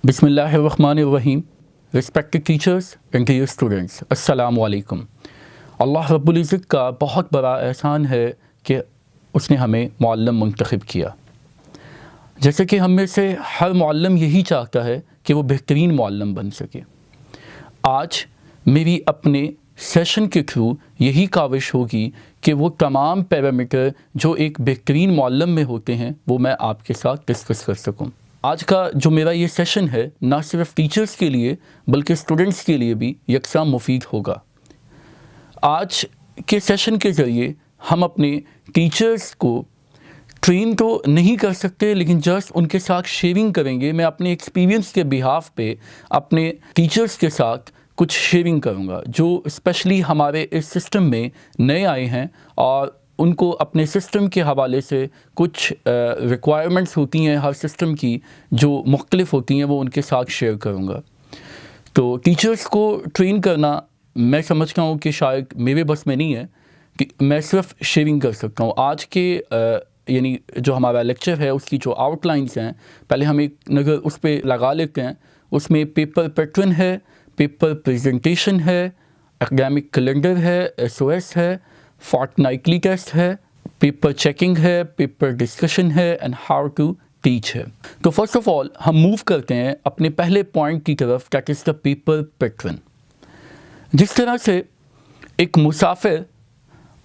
बिस्मिल्लाहिर्रहमानिर्रहीम। Respected teachers and dear students, अस्सलामु अलैकुम। अल्लाह रब्बुल इज़्ज़त का बहुत बड़ा एहसान है कि उसने हमें मुअल्लिम मुंतखब किया। जैसे कि हम में से हर मुअल्लिम यही चाहता है कि वो बेहतरीन मुअल्लिम बन सके। आज मेरी अपने सेशन के थ्रू यही काविश होगी कि वो तमाम पैरामीटर जो एक बेहतरीन मुअल्लिम में होते हैं वो मैं आपके साथ डिस्कस कर सकूं। आज का जो मेरा ये सेशन है ना सिर्फ टीचर्स के लिए बल्कि स्टूडेंट्स के लिए भी यकसा मुफीद होगा। आज के सेशन के ज़रिए हम अपने टीचर्स को ट्रेन तो नहीं कर सकते, लेकिन जस्ट उनके साथ शेयरिंग करेंगे। मैं अपने एक्सपीरियंस के बिहाफ पे अपने टीचर्स के साथ कुछ शेयरिंग करूँगा जो स्पेशली हमारे इस सिस्टम में नए आए हैं और उनको अपने सिस्टम के हवाले से कुछ रिक्वायरमेंट्स होती हैं हर सिस्टम की जो मुख्तलिफ होती हैं, वो उनके साथ शेयर करूँगा। तो टीचर्स को ट्रेन करना मैं समझता हूँ कि शायद मेरे बस में नहीं है कि मैं सिर्फ शेयरिंग कर सकता हूँ। आज के यानी जो हमारा लेक्चर है उसकी जो आउटलाइंस हैं पहले हम एक नज़र उस पर लगा लेते हैं। उसमें पेपर पैटर्न है, पेपर प्रेजेंटेशन है, एकेडमिक कैलेंडर है, SOS है, फोर्टनाइटली टेस्ट है, पेपर चेकिंग है, पेपर डिस्कशन है एंड हाउ टू टीच है। तो फर्स्ट ऑफ ऑल हम मूव करते हैं अपने पहले पॉइंट की तरफ, that is the paper pattern. जिस तरह से एक मुसाफिर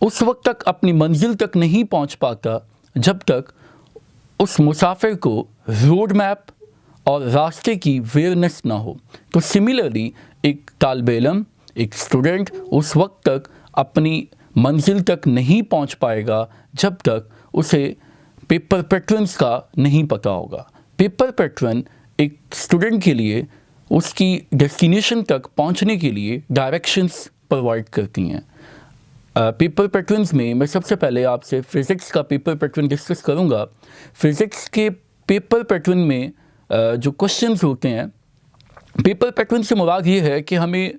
उस वक्त तक अपनी मंजिल तक नहीं पहुंच पाता जब तक उस मुसाफिर को रोड मैप और रास्ते की अवेयरनेस ना हो, तो सिमिलरली एक तालिबे इल्म, एक स्टूडेंट उस वक्त तक अपनी मंजिल तक नहीं पहुंच पाएगा जब तक उसे पेपर पैटर्न्स का नहीं पता होगा। पेपर पैटर्न एक स्टूडेंट के लिए उसकी डेस्टिनेशन तक पहुंचने के लिए डायरेक्शंस प्रोवाइड करती हैं। पेपर पैटर्न्स में मैं सबसे पहले आपसे फ़िज़िक्स का पेपर पैटर्न डिस्कस करूंगा। फ़िज़िक्स के पेपर पैटर्न में जो क्वेश्चंस होते हैं, पेपर पैटर्न से मुराद ये है कि हमें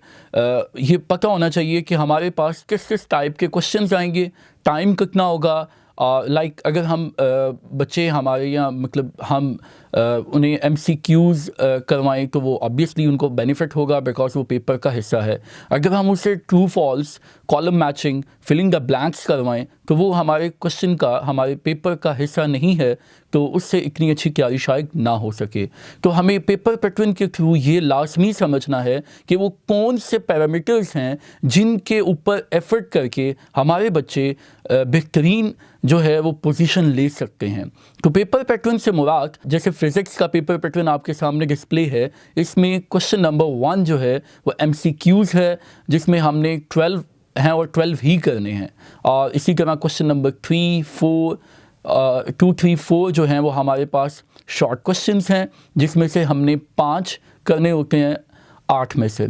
ये पता होना चाहिए कि हमारे पास किस किस टाइप के क्वेश्चंस आएंगे, टाइम कितना होगा। लाइक अगर हम बच्चे हमारे यहाँ मतलब हम उन्हें MCQs करवाएं तो वो ऑब्वियसली उनको बेनिफिट होगा बिकॉज वो पेपर का हिस्सा है। अगर हम उसे true false, column matching, filling the blanks करवाएं तो वो हमारे क्वेश्चन का, हमारे पेपर का हिस्सा नहीं है, तो उससे इतनी अच्छी तैयारी शायद ना हो सके। तो हमें पेपर पैटर्न के थ्रू ये लाजमी समझना है कि वो कौन से पैरामीटर्स हैं जिनके ऊपर एफर्ट करके हमारे बच्चे बेहतरीन जो है वो पोजीशन ले सकते हैं। तो पेपर पैटर्न से मुराद, जैसे फिज़िक्स का पेपर पैटर्न आपके सामने डिस्प्ले है, इसमें क्वेश्चन नंबर 1 जो है वो MCQs है जिसमें हमने 12 हैं और 12 ही करने हैं। और इसी तरह क्वेश्चन नंबर 3, 4, 2, 3, 4 जो हैं वो हमारे पास शॉर्ट क्वेश्चंस हैं जिसमें से हमने 5 करने होते हैं 8 में से।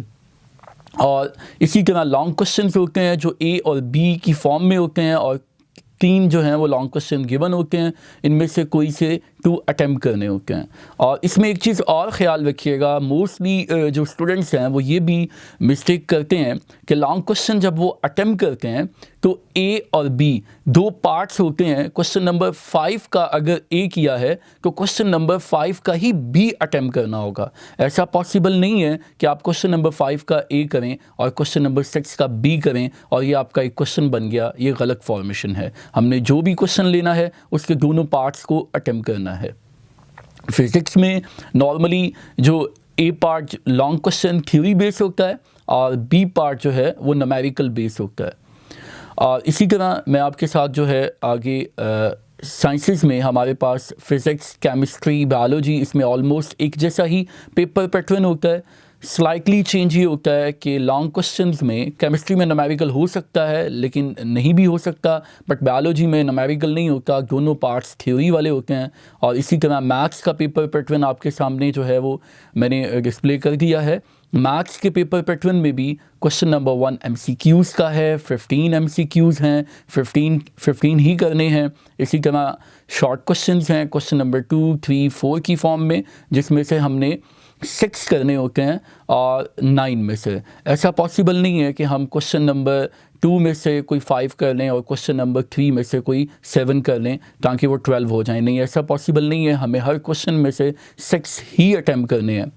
और इसी तरह लॉन्ग क्वेश्चंस होते हैं जो A और B की फॉर्म में होते हैं और 3 जो हैं वो लॉन्ग क्वेश्चन गिवन होते हैं, इनमें से कोई से 2 अटैम्प्ट करने होते हैं। और इसमें एक चीज़ और ख़याल रखिएगा, मोस्टली जो स्टूडेंट्स हैं वो ये भी मिस्टेक करते हैं कि लॉन्ग क्वेश्चन जब वो अटैम्प्ट करते हैं तो A और B 2 पार्ट्स होते हैं। क्वेश्चन नंबर 5 का अगर A किया है तो क्वेश्चन नंबर 5 का ही B अटैम्प्ट करना होगा। ऐसा पॉसिबल नहीं है कि आप क्वेश्चन नंबर 5 का A करें और क्वेश्चन नंबर 6 का B करें और ये आपका एक क्वेश्चन बन गया। ये गलत फॉर्मेशन है। हमने जो भी क्वेश्चन लेना है उसके दोनों पार्ट्स को अटैम्प्ट करना है। फिज़िक्स में नॉर्मली जो A part long question theory base होता है और B पार्ट जो है वो न्यूमेरिकल बेस होता है। और इसी तरह मैं आपके साथ जो है आगे साइंसेस में हमारे पास फ़िज़िक्स, केमिस्ट्री, बायोलॉजी, इसमें ऑलमोस्ट एक जैसा ही पेपर पैटर्न होता है। स्लाइटली चेंज ये होता है कि लॉन्ग क्वेश्चंस में केमिस्ट्री में न्यूमेरिकल हो सकता है लेकिन नहीं भी हो सकता, बट बायोलॉजी में न्यूमेरिकल नहीं होता, दोनों पार्ट्स थ्योरी वाले होते हैं। और इसी तरह मैथ्स का पेपर पैटर्न आपके सामने जो है वो मैंने डिस्प्ले कर दिया है। मैथ्स के पेपर पैटर्न में भी क्वेश्चन नंबर 1 MCQs का है, 15 MCQs हैं, 15 ही करने हैं। इसी तरह शॉर्ट क्वेश्चंस हैं क्वेश्चन नंबर 2, 3, 4 की फॉर्म में, जिसमें से हमने 6 करने होते हैं और 9 में से। ऐसा पॉसिबल नहीं है कि हम क्वेश्चन नंबर 2 में से कोई 5 कर लें और क्वेश्चन नंबर 3 में से कोई 7 कर लें ताकि वो 12 हो जाए। नहीं, ऐसा पॉसिबल नहीं है। हमें हर क्वेश्चन में से 6 ही अटैम्प्ट करने हैं।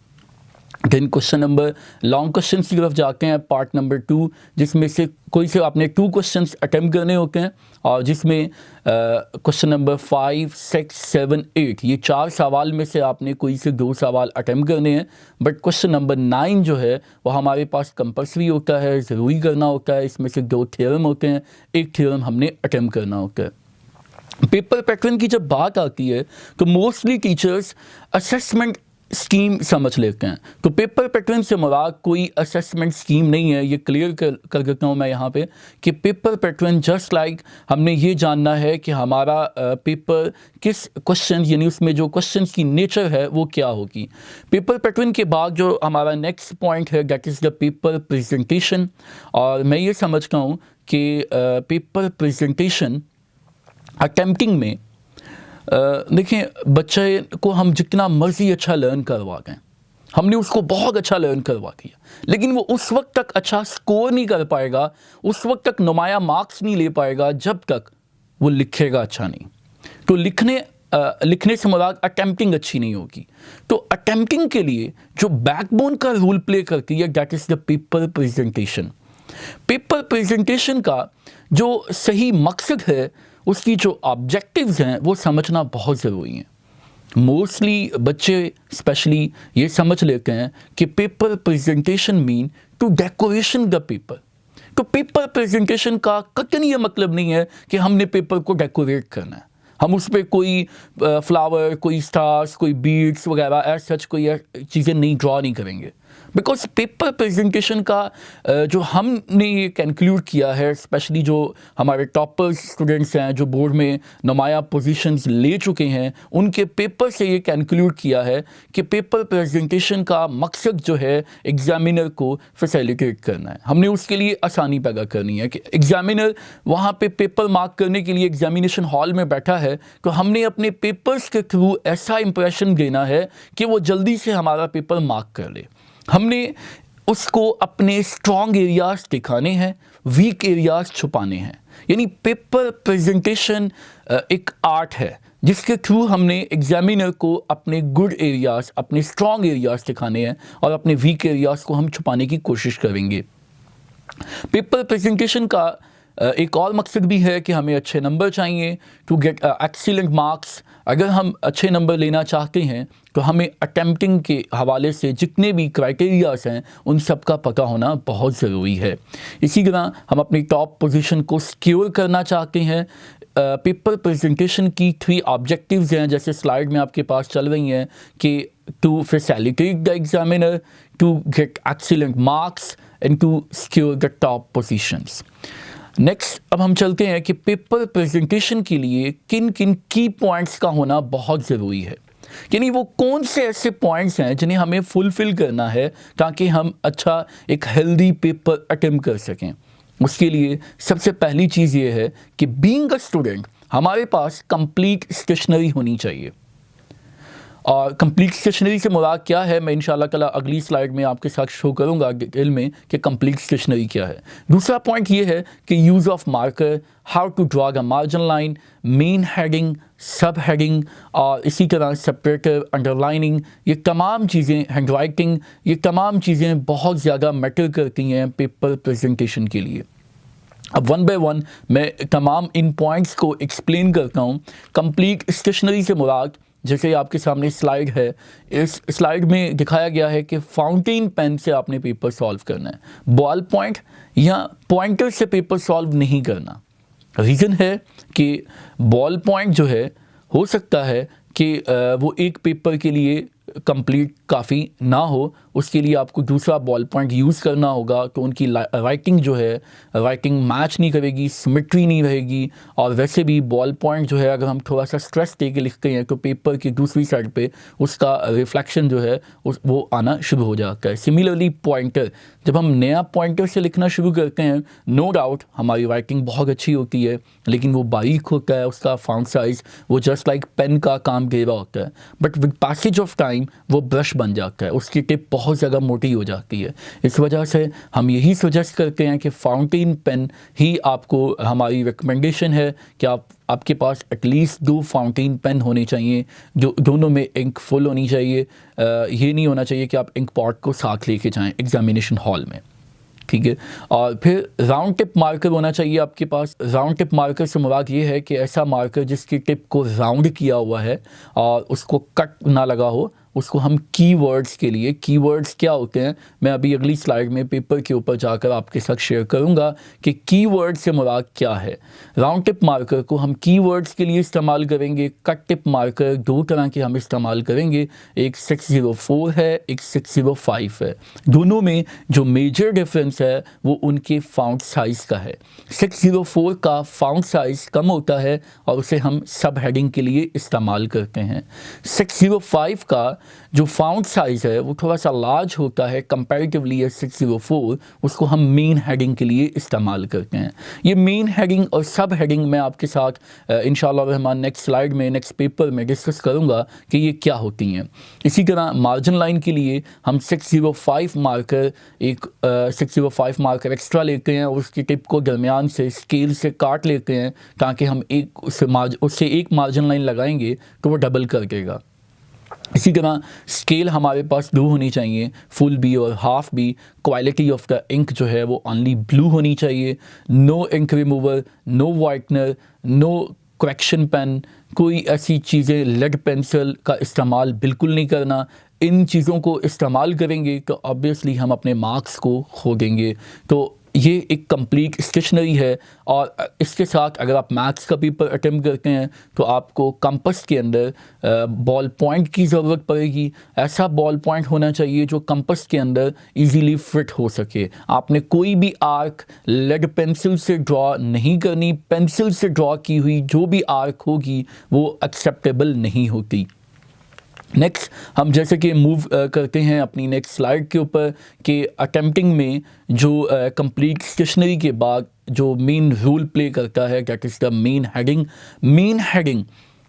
Then question number long question की तरफ जाते हैं, पार्ट नंबर 2, जिसमें से कोई से आपने 2 क्वेश्चंस अटैम्प्ट करने होते हैं और जिसमें क्वेश्चन नंबर 5, 6, 7, 8 ये 4 सवाल में से आपने कोई से 2 सवाल अटैम्प्ट करने हैं। बट क्वेश्चन नंबर 9 जो है वो हमारे पास कंपल्सरी होता है, ज़रूरी करना होता है। इसमें से 2 थ्योरम होते हैं, एक थ्योरम हमने अटैम्प्ट करना होता है। पेपर पैटर्न की जब बात आती है तो मोस्टली टीचर्स असेसमेंट स्कीम समझ लेते हैं। तो पेपर पैटर्न से मुराद कोई असेसमेंट स्कीम नहीं है। ये क्लियर कर देता हूँ मैं यहाँ पे कि पेपर पैटर्न जस्ट लाइक हमने ये जानना है कि हमारा पेपर किस क्वेश्चन यानी उसमें जो क्वेश्चन की नेचर है वो क्या होगी। पेपर पैटर्न के बाद जो हमारा नेक्स्ट पॉइंट है that is the paper presentation. और मैं ये समझता हूँ कि पेपर प्रेजेंटेशन अटेम्प्टिंग में देखिए, बच्चे को हम जितना मर्जी अच्छा लर्न करवा दें, हमने उसको बहुत अच्छा लर्न करवा दिया, लेकिन वो उस वक्त तक अच्छा स्कोर नहीं कर पाएगा, उस वक्त तक नुमाया मार्क्स नहीं ले पाएगा जब तक वो लिखेगा अच्छा नहीं। तो लिखने से मुराद अटेम्प्टिंग अच्छी नहीं होगी। तो अटेम्प्टिंग के लिए जो बैकबोन का रोल प्ले करती है that is the paper presentation. Paper presentation का जो सही मकसद है, उसकी जो ऑब्जेक्टिव्स हैं वो समझना बहुत ज़रूरी है। मोस्टली बच्चे स्पेशली ये समझ लेते हैं कि paper presentation mean to decoration the paper. तो पेपर प्रेजेंटेशन का कतई ये मतलब नहीं है कि हमने पेपर को डेकोरेट करना है, हम उस पर कोई फ्लावर, कोई स्टार्स, कोई बीड्स वगैरह ऐसा सच कोई चीज़ें नहीं ड्रॉ नहीं करेंगे। बिकॉज पेपर प्रेजेंटेशन का जो हमने ये कंक्लूड किया है, स्पेशली जो हमारे टॉपर्स स्टूडेंट्स हैं जो बोर्ड में नुमाया पोजीशंस ले चुके हैं, उनके पेपर से ये कंक्लूड किया है कि पेपर प्रेजेंटेशन का मकसद जो है एग्जामिनर को फैसिलिटेट करना है। हमने उसके लिए आसानी पैदा करनी है कि एग्जामिनर वहाँ पे पेपर मार्क करने के लिए एग्जामिनेशन हॉल में बैठा है, तो हमने अपने पेपर्स के थ्रू ऐसा इंप्रेशन देना है कि वो जल्दी से हमारा पेपर मार्क कर ले। हमने उसको अपने स्ट्रॉन्ग एरियाज दिखाने हैं, वीक एरियाज छुपाने हैं। यानी पेपर प्रेजेंटेशन एक आर्ट है जिसके थ्रू हमने एग्जामिनर को अपने गुड एरियाज, अपने स्ट्रॉन्ग एरियाज दिखाने हैं और अपने वीक एरियाज को हम छुपाने की कोशिश करेंगे। पेपर प्रेजेंटेशन का एक और मकसद भी है कि हमें अच्छे नंबर चाहिए, टू गेट एक्सीलेंट मार्क्स। अगर हम अच्छे नंबर लेना चाहते हैं तो हमें अटेम्प्टिंग के हवाले से जितने भी क्राइटेरियाज हैं उन सब का पता होना बहुत ज़रूरी है। इसी तरह हम अपनी टॉप पोजीशन को सिक्योर करना चाहते हैं। पेपर प्रेजेंटेशन की 3 ऑब्जेक्टिव्स हैं, जैसे स्लाइड में आपके पास चल रही हैं, कि to facilitate the examiner, to get excellent marks and to secure the top positions. Next अब हम चलते हैं कि पेपर प्रेजेंटेशन के लिए किन किन की पॉइंट्स का होना बहुत ज़रूरी है। यानी वो कौन से ऐसे पॉइंट्स हैं जिन्हें हमें फुलफ़िल करना है ताकि हम अच्छा एक हेल्दी पेपर अटेम्प्ट कर सकें। उसके लिए सबसे पहली चीज़ ये है कि बीइंग अ स्टूडेंट हमारे पास कंप्लीट स्टेशनरी होनी चाहिए। और कंप्लीट स्टेशनरी से मुराद क्या है, मैं इंशाल्लाह ताला अगली स्लाइड में आपके साथ शो करूंगा डिटेल में कि कंप्लीट स्टेशनरी क्या है। दूसरा पॉइंट ये है कि use of marker, how to draw the margin line, main heading, sub heading और इसी तरह सेपरेटर, अंडरलाइनिंग, ये तमाम चीज़ें, हैंड राइटिंग, ये तमाम चीज़ें बहुत ज़्यादा मैटर करती हैं पेपर प्रेजेंटेशन के लिए। अब 1 बाय 1 मैं तमाम इन पॉइंट्स को एक्सप्लेन करता हूँ। कंप्लीट स्टेशनरी से मुराद जैसे आपके सामने स्लाइड है, इस स्लाइड में दिखाया गया है कि फाउंटेन पेन से आपने पेपर सॉल्व करना है, बॉल पॉइंट या पॉइंटर से पेपर सॉल्व नहीं करना। रीज़न है कि बॉल पॉइंट जो है हो सकता है कि वो एक पेपर के लिए कंप्लीट काफ़ी ना हो, उसके लिए आपको दूसरा बॉल पॉइंट यूज़ करना होगा, तो उनकी राइटिंग जो है राइटिंग मैच नहीं करेगी, सिमेट्री नहीं रहेगी। और वैसे भी बॉल पॉइंट जो है अगर हम थोड़ा सा स्ट्रेस दे के लिखते हैं तो पेपर की दूसरी साइड पे उसका रिफ्लेक्शन जो है वो आना शुरू हो जाता है। सिमिलरली पॉइंटर, जब हम नया पॉइंटर से लिखना शुरू करते हैं, नो डाउट हमारी राइटिंग बहुत अच्छी होती है, लेकिन वो बारीक होता है, उसका फॉन्ट साइज़ वो जस्ट लाइक पेन का काम दे रहा होता है। But with passage of time वो ब्रश बन जाता है, उसकी टिप बहुत ज़्यादा मोटी हो जाती है। इस वजह से हम यही सजेस्ट करते हैं कि फाउंटेन पेन ही आपको, हमारी रिकमेंडेशन है कि आपके पास एटलीस्ट 2 फाउंटेन पेन होने चाहिए, जो दोनों में इंक फुल होनी चाहिए। ये नहीं होना चाहिए कि आप इंक पॉट को साथ लेके जाएं एग्जामिनेशन हॉल में, ठीक है। और फिर राउंड टिप मार्कर होना चाहिए आपके पास। राउंड टिप मार्कर से मुराद ये है कि ऐसा मार्कर जिसकी टिप को राउंड किया हुआ है और उसको कट ना लगा हो, उसको हम कीवर्ड्स के लिए, कीवर्ड्स क्या होते हैं मैं अभी अगली स्लाइड में पेपर के ऊपर जाकर आपके साथ शेयर करूंगा कि कीवर्ड से मुराद क्या है। राउंड टिप मार्कर को हम कीवर्ड्स के लिए इस्तेमाल करेंगे। कट टिप मार्कर 2 तरह के हम इस्तेमाल करेंगे, एक 604 है, एक 605 है। दोनों में जो मेजर डिफरेंस है वो उनके फाउंट साइज़ का है। 604 का फाउंट साइज़ कम होता है और उसे हम सब हेडिंग के लिए इस्तेमाल करते हैं। 605 का जो फाउंट साइज़ है वो थोड़ा सा लार्ज होता है कंपैरेटिवली 604, उसको हम मेन हेडिंग के लिए इस्तेमाल करते हैं। ये मेन हेडिंग और सब हेडिंग मैं आपके साथ इंशाअल्लाह रहमान नेक्स्ट स्लाइड में, नेक्स्ट पेपर में डिस्कस करूंगा कि ये क्या होती हैं। इसी तरह मार्जिन लाइन के लिए हम 605 मार्कर, एक 605 मार्कर एक्स्ट्रा लेते हैं और उसकी टिप को दरमियान से स्केल से काट लेते हैं, ताकि हम एक उससे एक मार्जिन लाइन लगाएंगे तो वो डबल कर देगा। इसी तरह स्केल हमारे पास 2 होनी चाहिए, फुल बी और half B. Quality of the ink जो है वो ओनली ब्लू होनी चाहिए। No ink remover, no whitener, no correction pen, कोई ऐसी चीज़ें, लेड पेंसिल का इस्तेमाल बिल्कुल नहीं करना। इन चीज़ों को इस्तेमाल करेंगे तो ऑब्वियसली हम अपने मार्क्स को खो देंगे। तो ये एक कंप्लीट स्टेशनरी है। और इसके साथ अगर आप मैथ्स का पेपर अटेम्प्ट करते हैं तो आपको कंपास के अंदर बॉल पॉइंट की ज़रूरत पड़ेगी। ऐसा बॉल पॉइंट होना चाहिए जो कंपास के अंदर इजीली फिट हो सके। आपने कोई भी आर्क लेड पेंसिल से ड्रॉ नहीं करनी। पेंसिल से ड्रॉ की हुई जो भी आर्क होगी वो एक्सेप्टेबल नहीं होती। नेक्स्ट हम जैसे कि मूव करते हैं अपनी नेक्स्ट स्लाइड के ऊपर कि अटेम्प्टिंग में जो कंप्लीट स्टेशनरी के बाद जो मेन रोल प्ले करता है, that is the main heading. Main heading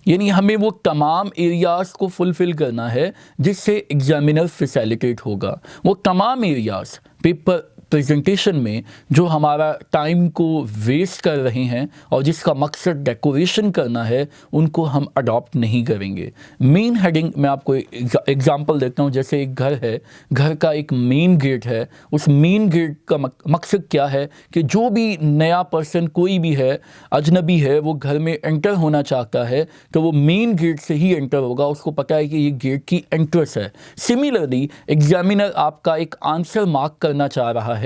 यानी हमें वो तमाम एरियाज़ को फुलफ़िल करना है जिससे एग्जामिनर फैसिलिटेट होगा। वो तमाम एरियाज़ पेपर प्रेजेंटेशन में जो हमारा टाइम को वेस्ट कर रहे हैं और जिसका मकसद डेकोरेशन करना है, उनको हम अडॉप्ट नहीं करेंगे। मेन हेडिंग मैं आपको एग्जांपल देता हूँ। जैसे एक घर है, घर का एक मेन गेट है। उस मेन गेट का मकसद क्या है कि जो भी नया पर्सन कोई भी है, अजनबी है, वो घर में एंटर होना चाहता है तो वो मेन गेट से ही एंटर होगा। उसको पता है कि ये गेट की एंट्रेंस है। सिमिलरली एग्जामिनर आपका एक आंसर मार्क करना चाह रहा है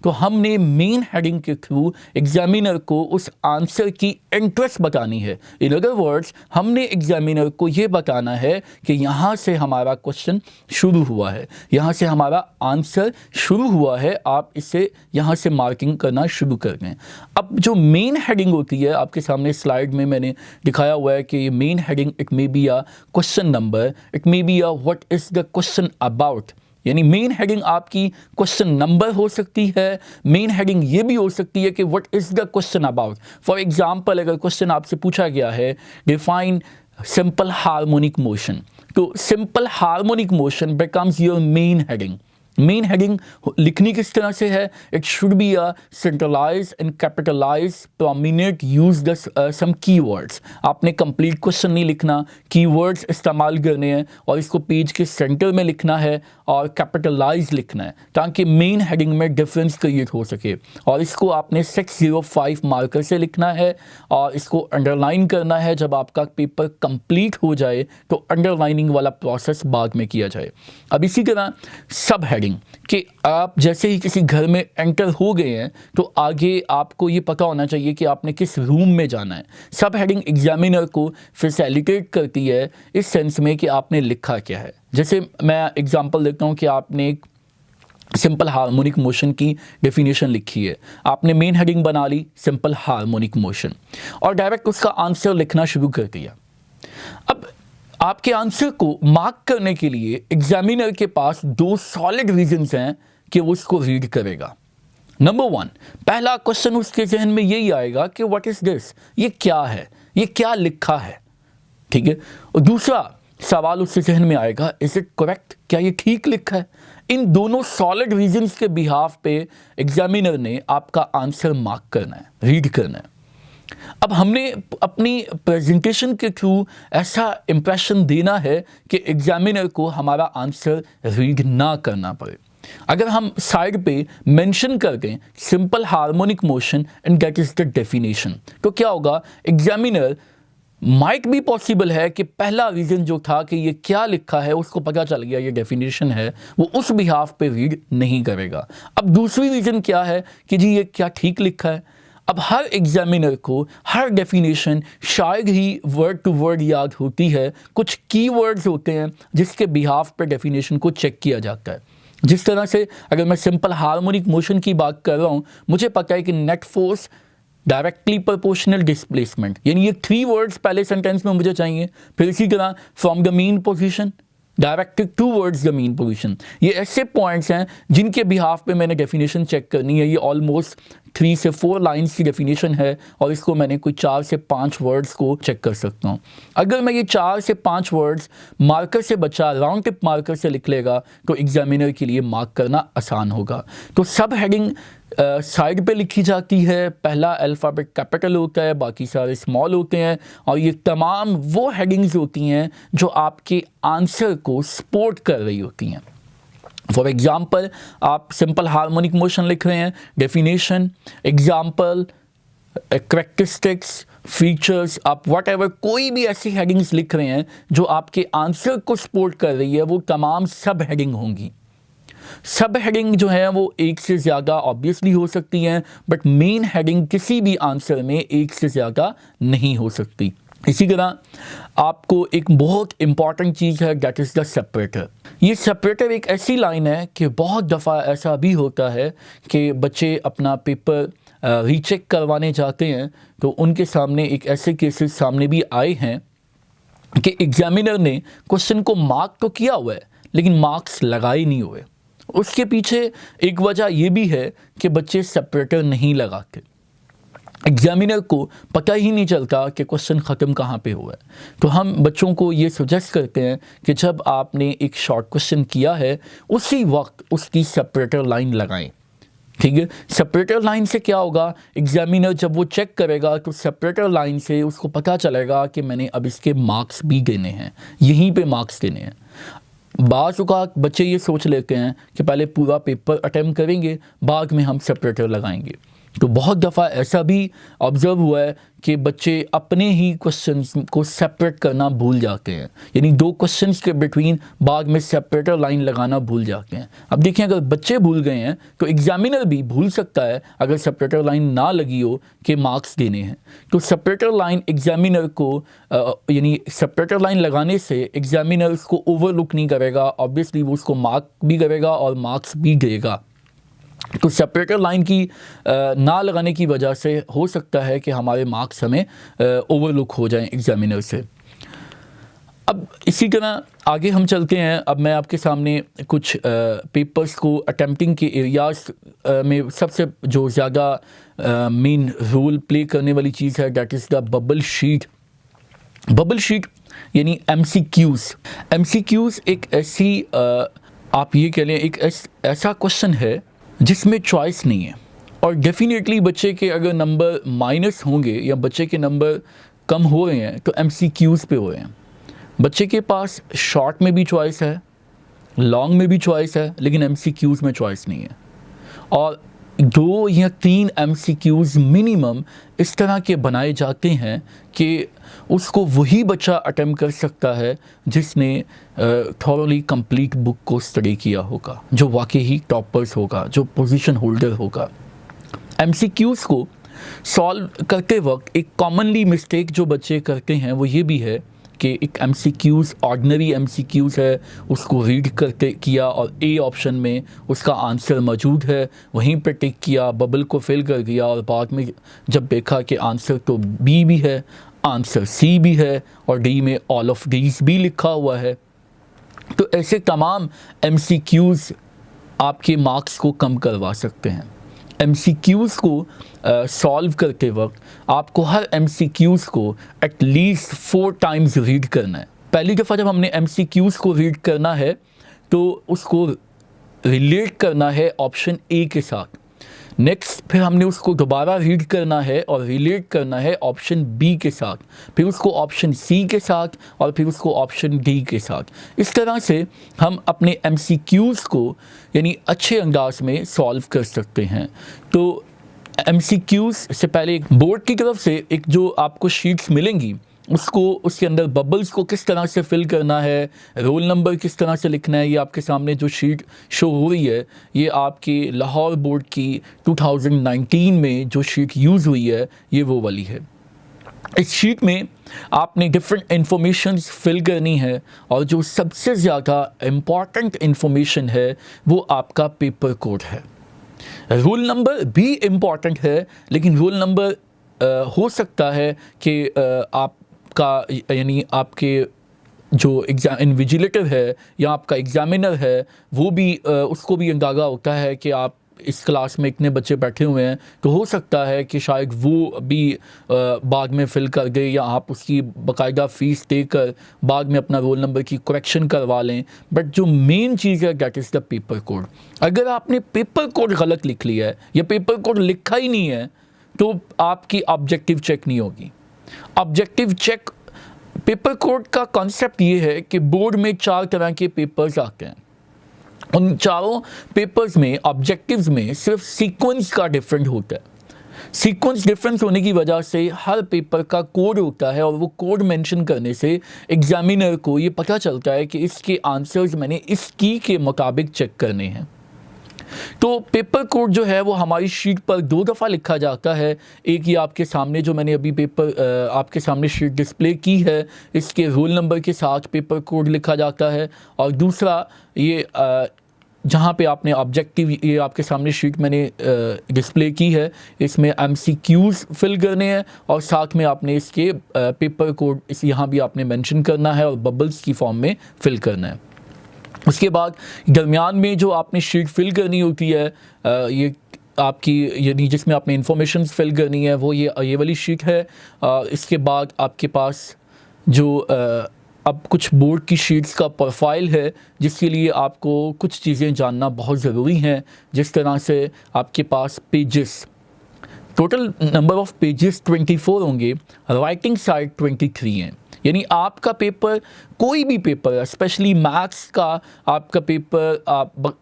तो हमने मेन हेडिंग के थ्रू एग्जामिनर को उस आंसर की एंट्रेंस बतानी है। इन अदर वर्ड्स हमने एग्जामिनर को यह बताना है कि यहाँ से हमारा क्वेश्चन शुरू हुआ है, यहाँ से हमारा आंसर शुरू हुआ है, आप इसे यहाँ से मार्किंग करना शुरू कर दें। अब जो मेन हेडिंग होती है, आपके सामने स्लाइड में मैंने दिखाया हुआ है कि ये main heading, it may be a question number, it may be a what is the question about. यानी मेन हेडिंग आपकी क्वेश्चन नंबर हो सकती है। मेन हेडिंग ये भी हो सकती है कि what is the question about. For example अगर क्वेश्चन आपसे पूछा गया है डिफाइन सिंपल हार्मोनिक मोशन, तो simple harmonic motion becomes your main heading. Main heading लिखनी किस तरह से है? It should be a centralize and capitalize prominent use the some keywords. आपने कंप्लीट क्वेश्चन नहीं लिखना, कीवर्ड्स इस्तेमाल करने हैं और इसको पेज के सेंटर में लिखना है और कैपिटलाइज लिखना है ताकि मेन हेडिंग में डिफरेंस क्रिएट हो सके। और इसको आपने 605 मार्कर से लिखना है और इसको अंडरलाइन करना है। जब आपका पेपर कंप्लीट हो जाए तो अंडरलाइनिंग वाला प्रोसेस बाद में किया जाए। अब इसी तरह सब हेडिंग कि आप जैसे ही किसी घर में एंटर हो गए हैं तो आगे आपको ये पता होना चाहिए कि आपने किस रूम में जाना है। सब हेडिंग एग्जामिनर को फैसिलिटेट करती है इस सेंस में कि आपने लिखा क्या है। जैसे मैं एग्जांपल देता हूँ कि आपने एक सिंपल हार्मोनिक मोशन की डेफिनेशन लिखी है, आपने मेन हेडिंग बना ली सिंपल हार्मोनिक मोशन और डायरेक्ट उसका आंसर लिखना शुरू कर दिया। अब आपके आंसर को मार्क करने के लिए एग्जामिनर के पास 2 सॉलिड रीजंस हैं कि वो उसको रीड करेगा। नंबर 1, पहला क्वेश्चन उसके जहन में यही आएगा कि व्हाट इज दिस, ये क्या है, ये क्या लिखा है, ठीक है। और दूसरा सवाल उसके जहन में आएगा, इज इट करेक्ट, क्या ये ठीक लिखा है। इन दोनों सॉलिड रीजंस के बिहाफ पे एग्जामिनर ने आपका आंसर मार्क करना है, रीड करना है। अब हमने अपनी प्रेजेंटेशन के थ्रू ऐसा इंप्रेशन देना है कि एग्जामिनर को हमारा आंसर रीड ना करना पड़े। अगर हम साइड पे मेंशन कर दें simple harmonic motion and that is the definition, तो क्या होगा, एग्जामिनर माइट भी पॉसिबल है कि पहला रीजन जो था कि ये क्या लिखा है उसको पता चल गया ये डेफिनेशन है, वो उस बिहाफ पे रीड नहीं करेगा। अब दूसरी रीजन क्या है कि जी ये क्या ठीक लिखा है। अब हर एग्जामिनर को हर डेफिनेशन शायद ही वर्ड टू वर्ड याद होती है, कुछ कीवर्ड्स होते हैं जिसके बिहाफ पे डेफिनेशन को चेक किया जाता है। जिस तरह से अगर मैं सिंपल हार्मोनिक मोशन की बात कर रहा हूँ, मुझे पता है कि net force directly proportional displacement, यानी ये 3 वर्ड्स पहले सेंटेंस में मुझे चाहिए। फिर इसी तरह from the mean position directed towards the mean position, ये ऐसे पॉइंट्स हैं जिनके बिहाफ पे मैंने डेफिनेशन चेक करनी है। ये ऑलमोस्ट 3 से 4 लाइन्स की डेफिनेशन है और इसको मैंने कोई 4 से 5 वर्ड्स को चेक कर सकता हूँ। अगर मैं ये 4 से 5 वर्ड्स मार्कर से बचा राउंड टिप मार्कर से लिख लेगा तो एग्जामिनर के लिए मार्क करना आसान होगा। तो सब हेडिंग साइड पे लिखी जाती है, पहला अल्फ़ाबेट कैपिटल होता है, बाकी सारे स्मॉल होते हैं और ये तमाम वो हेडिंग्स होती हैं जो आपके आंसर को सपोर्ट कर रही होती हैं। फॉर एग्जाम्पल आप सिंपल हार्मोनिक मोशन लिख रहे हैं, डेफिनेशन, एग्जाम्पल, कैरेक्टरिस्टिक्स, फीचर्स, आप वट एवर कोई भी ऐसी हेडिंग्स लिख रहे हैं जो आपके आंसर को सपोर्ट कर रही है, वो तमाम सब हेडिंग होंगी। सब हेडिंग जो है वो एक से ज़्यादा ऑब्वियसली हो सकती हैं, बट मेन हेडिंग किसी भी आंसर में एक से ज़्यादा नहीं हो सकती। इसी तरह आपको एक बहुत इंपॉर्टेंट चीज़ है, दैट इज़ द सेपरेटर। ये सेपरेटर एक ऐसी लाइन है कि बहुत दफ़ा ऐसा भी होता है कि बच्चे अपना पेपर रीचेक करवाने जाते हैं तो उनके सामने एक ऐसे केसेस सामने भी आए हैं कि एग्जामिनर ने क्वेश्चन को मार्क तो किया हुआ है लेकिन मार्क्स लगाए नहीं हुए। उसके पीछे एक वजह यह भी है कि बच्चे सेपरेटर नहीं लगाते, एग्जामिनर को पता ही नहीं चलता कि क्वेश्चन ख़त्म कहाँ पे हुआ है। तो हम बच्चों को ये सजेस्ट करते हैं कि जब आपने एक शॉर्ट क्वेश्चन किया है उसी वक्त उसकी सेपरेटर लाइन लगाएं, ठीक है। सेपरेटर लाइन से क्या होगा, एग्जामिनर जब वो चेक करेगा तो सेपरेटर लाइन से उसको पता चलेगा कि मैंने अब इसके मार्क्स भी गिने हैं, यहीं पे मार्क्स गिने हैं। बाज़ औक़ात बच्चे ये सोच लेते हैं कि पहले पूरा पेपर अटेम्प्ट करेंगे बाद में हम सेपरेटर लगाएंगे। तो बहुत दफ़ा ऐसा भी ऑब्ज़र्व हुआ है कि बच्चे अपने ही क्वेश्चंस को सेपरेट करना भूल जाते हैं, यानी 2 क्वेश्चंस के बिटवीन बाद में सेपरेटर लाइन लगाना भूल जाते हैं। अब देखिए अगर बच्चे भूल गए हैं तो एग्जामिनर भी भूल सकता है अगर सेपरेटर लाइन ना लगी हो कि मार्क्स देने हैं। तो सेपरेटर लाइन एग्जामिनर को यानी सेपरेटर लाइन लगाने से एग्जामिनर उसको ओवरलुक नहीं करेगा, ऑब्वियसली वो उसको मार्क भी करेगा और मार्क्स भी देगा। तो सेपरेटर लाइन की ना लगाने की वजह से हो सकता है कि हमारे मार्क्स हमें ओवरलुक हो जाएं एग्जामिनर से। अब इसी तरह आगे हम चलते हैं। अब मैं आपके सामने कुछ पेपर्स को अटेम्प्टिंग के एरियाज में सबसे जो ज़्यादा मेन रोल प्ले करने वाली चीज़ है that is the bubble sheet. Bubble sheet यानी MCQs एक ऐसी आप ये कह लें एक ऐसा क्वेश्चन है जिसमें चॉइस नहीं है और डेफिनेटली बच्चे के अगर नंबर माइनस होंगे या बच्चे के नंबर कम हो रहे हैं तो MCQs पे हो रहे हैं। बच्चे के पास शॉर्ट में भी चॉइस है, लॉन्ग में भी चॉइस है, लेकिन MCQs में चॉइस नहीं है। और 2 या 3 MCQs मिनिमम इस तरह के बनाए जाते हैं कि उसको वही बच्चा अटेम्प्ट कर सकता है जिसने थॉरली कंप्लीट बुक को स्टडी किया होगा, जो वाकई ही टॉपर्स होगा, जो पोजीशन होल्डर होगा। MCQs को सॉल्व करते वक्त एक कॉमनली मिस्टेक जो बच्चे करते हैं वो ये भी है कि एक MCQs ऑर्डिनरी MCQs है उसको रीड करके किया और ए ऑप्शन में उसका आंसर मौजूद है, वहीं पर टिक किया, बबल को फिल कर दिया और बाद में जब देखा कि आंसर तो बी भी है, आंसर सी भी है और डी में ऑल ऑफ डीज भी लिखा हुआ है। तो ऐसे तमाम MCQs आपके मार्क्स को कम करवा सकते हैं। MCQs को सॉल्व करते वक्त आपको हर MCQs को एटलीस्ट 4 टाइम्स रीड करना है। पहली दफ़ा जब हमने MCQs को रीड करना है तो उसको रिलेट करना है ऑप्शन ए के साथ। नेक्स्ट फिर हमने उसको दोबारा रीड करना है और रिलेट करना है ऑप्शन बी के साथ, फिर उसको ऑप्शन सी के साथ और फिर उसको ऑप्शन डी के साथ। इस तरह से हम अपने MCQs को यानी अच्छे अंदाज में सॉल्व कर सकते हैं। तो MCQs से पहले बोर्ड की तरफ से एक जो आपको शीट्स मिलेंगी उसको उसके अंदर बबल्स को किस तरह से फिल करना है, रोल नंबर किस तरह से लिखना है, ये आपके सामने जो शीट शो हो रही है ये आपकी लाहौर बोर्ड की 2019 में जो शीट यूज़ हुई है ये वो वाली है। इस शीट में आपने डिफरेंट इंफॉर्मेशंस फिल करनी है और जो सबसे ज़्यादा इम्पॉर्टेंट इंफॉर्मेशन है वो आपका पेपर कोड है। रोल नंबर भी इम्पॉर्टेंट है, लेकिन रोल नंबर हो सकता है कि आपका यानी आपके जो एग्ज़ाम इन्विजिलेटर है या आपका एग्ज़ामिनर है वो भी उसको भी अंदाज़ा होता है कि आप इस क्लास में इतने बच्चे बैठे हुए हैं, तो हो सकता है कि शायद वो भी बाद में फ़िल कर दे या आप उसकी बाकायदा फ़ीस देकर बाद में अपना रोल नंबर की करेक्शन करवा लें। बट जो मेन चीज़ है that is the paper code. अगर आपने पेपर कोड गलत लिख लिया है या पेपर कोड लिखा ही नहीं है तो आपकी ऑब्जेक्टिव चेक नहीं होगी। ऑब्जेक्टिव चेक पेपर कोड का कॉन्सेप्ट ये है कि बोर्ड में 4 तरह के पेपर्स आते हैं। उन चारों पेपर्स में ऑब्जेक्टिव्स में सिर्फ सीक्वेंस का डिफरेंट होता है। सीक्वेंस डिफरेंस होने की वजह से हर पेपर का कोड होता है और वो कोड मेंशन करने से एग्जामिनर को ये पता चलता है कि इसके आंसर्स मैंने इस की के मुताबिक चेक करने हैं। तो पेपर कोड जो है वो हमारी शीट पर 2 दफ़ा लिखा जाता है। एक ये आपके सामने जो मैंने अभी पेपर आपके सामने शीट डिस्प्ले की है इसके रोल नंबर के साथ पेपर कोड लिखा जाता है, और दूसरा ये जहाँ पे आपने ऑब्जेक्टिव ये आपके सामने शीट मैंने डिस्प्ले की है इसमें MCQs फिल करने हैं और साथ में आपने इसके पेपर कोड इस यहाँ भी आपने मेंशन करना है और बबल्स की फॉर्म में फिल करना है। उसके बाद दरमियान में जो आपने शीट फिल करनी होती है ये आपकी यानी जिसमें आपने इंफॉर्मेशन फिल करनी है वो ये वाली शीट है। इसके बाद आपके पास जो अब कुछ बोर्ड की शीट्स का प्रोफाइल है जिसके लिए आपको कुछ चीज़ें जानना बहुत ज़रूरी हैं, जिस तरह से आपके पास pages total number of pages 24 होंगे, राइटिंग साइड 23 हैं। यानी आपका पेपर कोई भी पेपर स्पेशली मैथ्स का आपका पेपर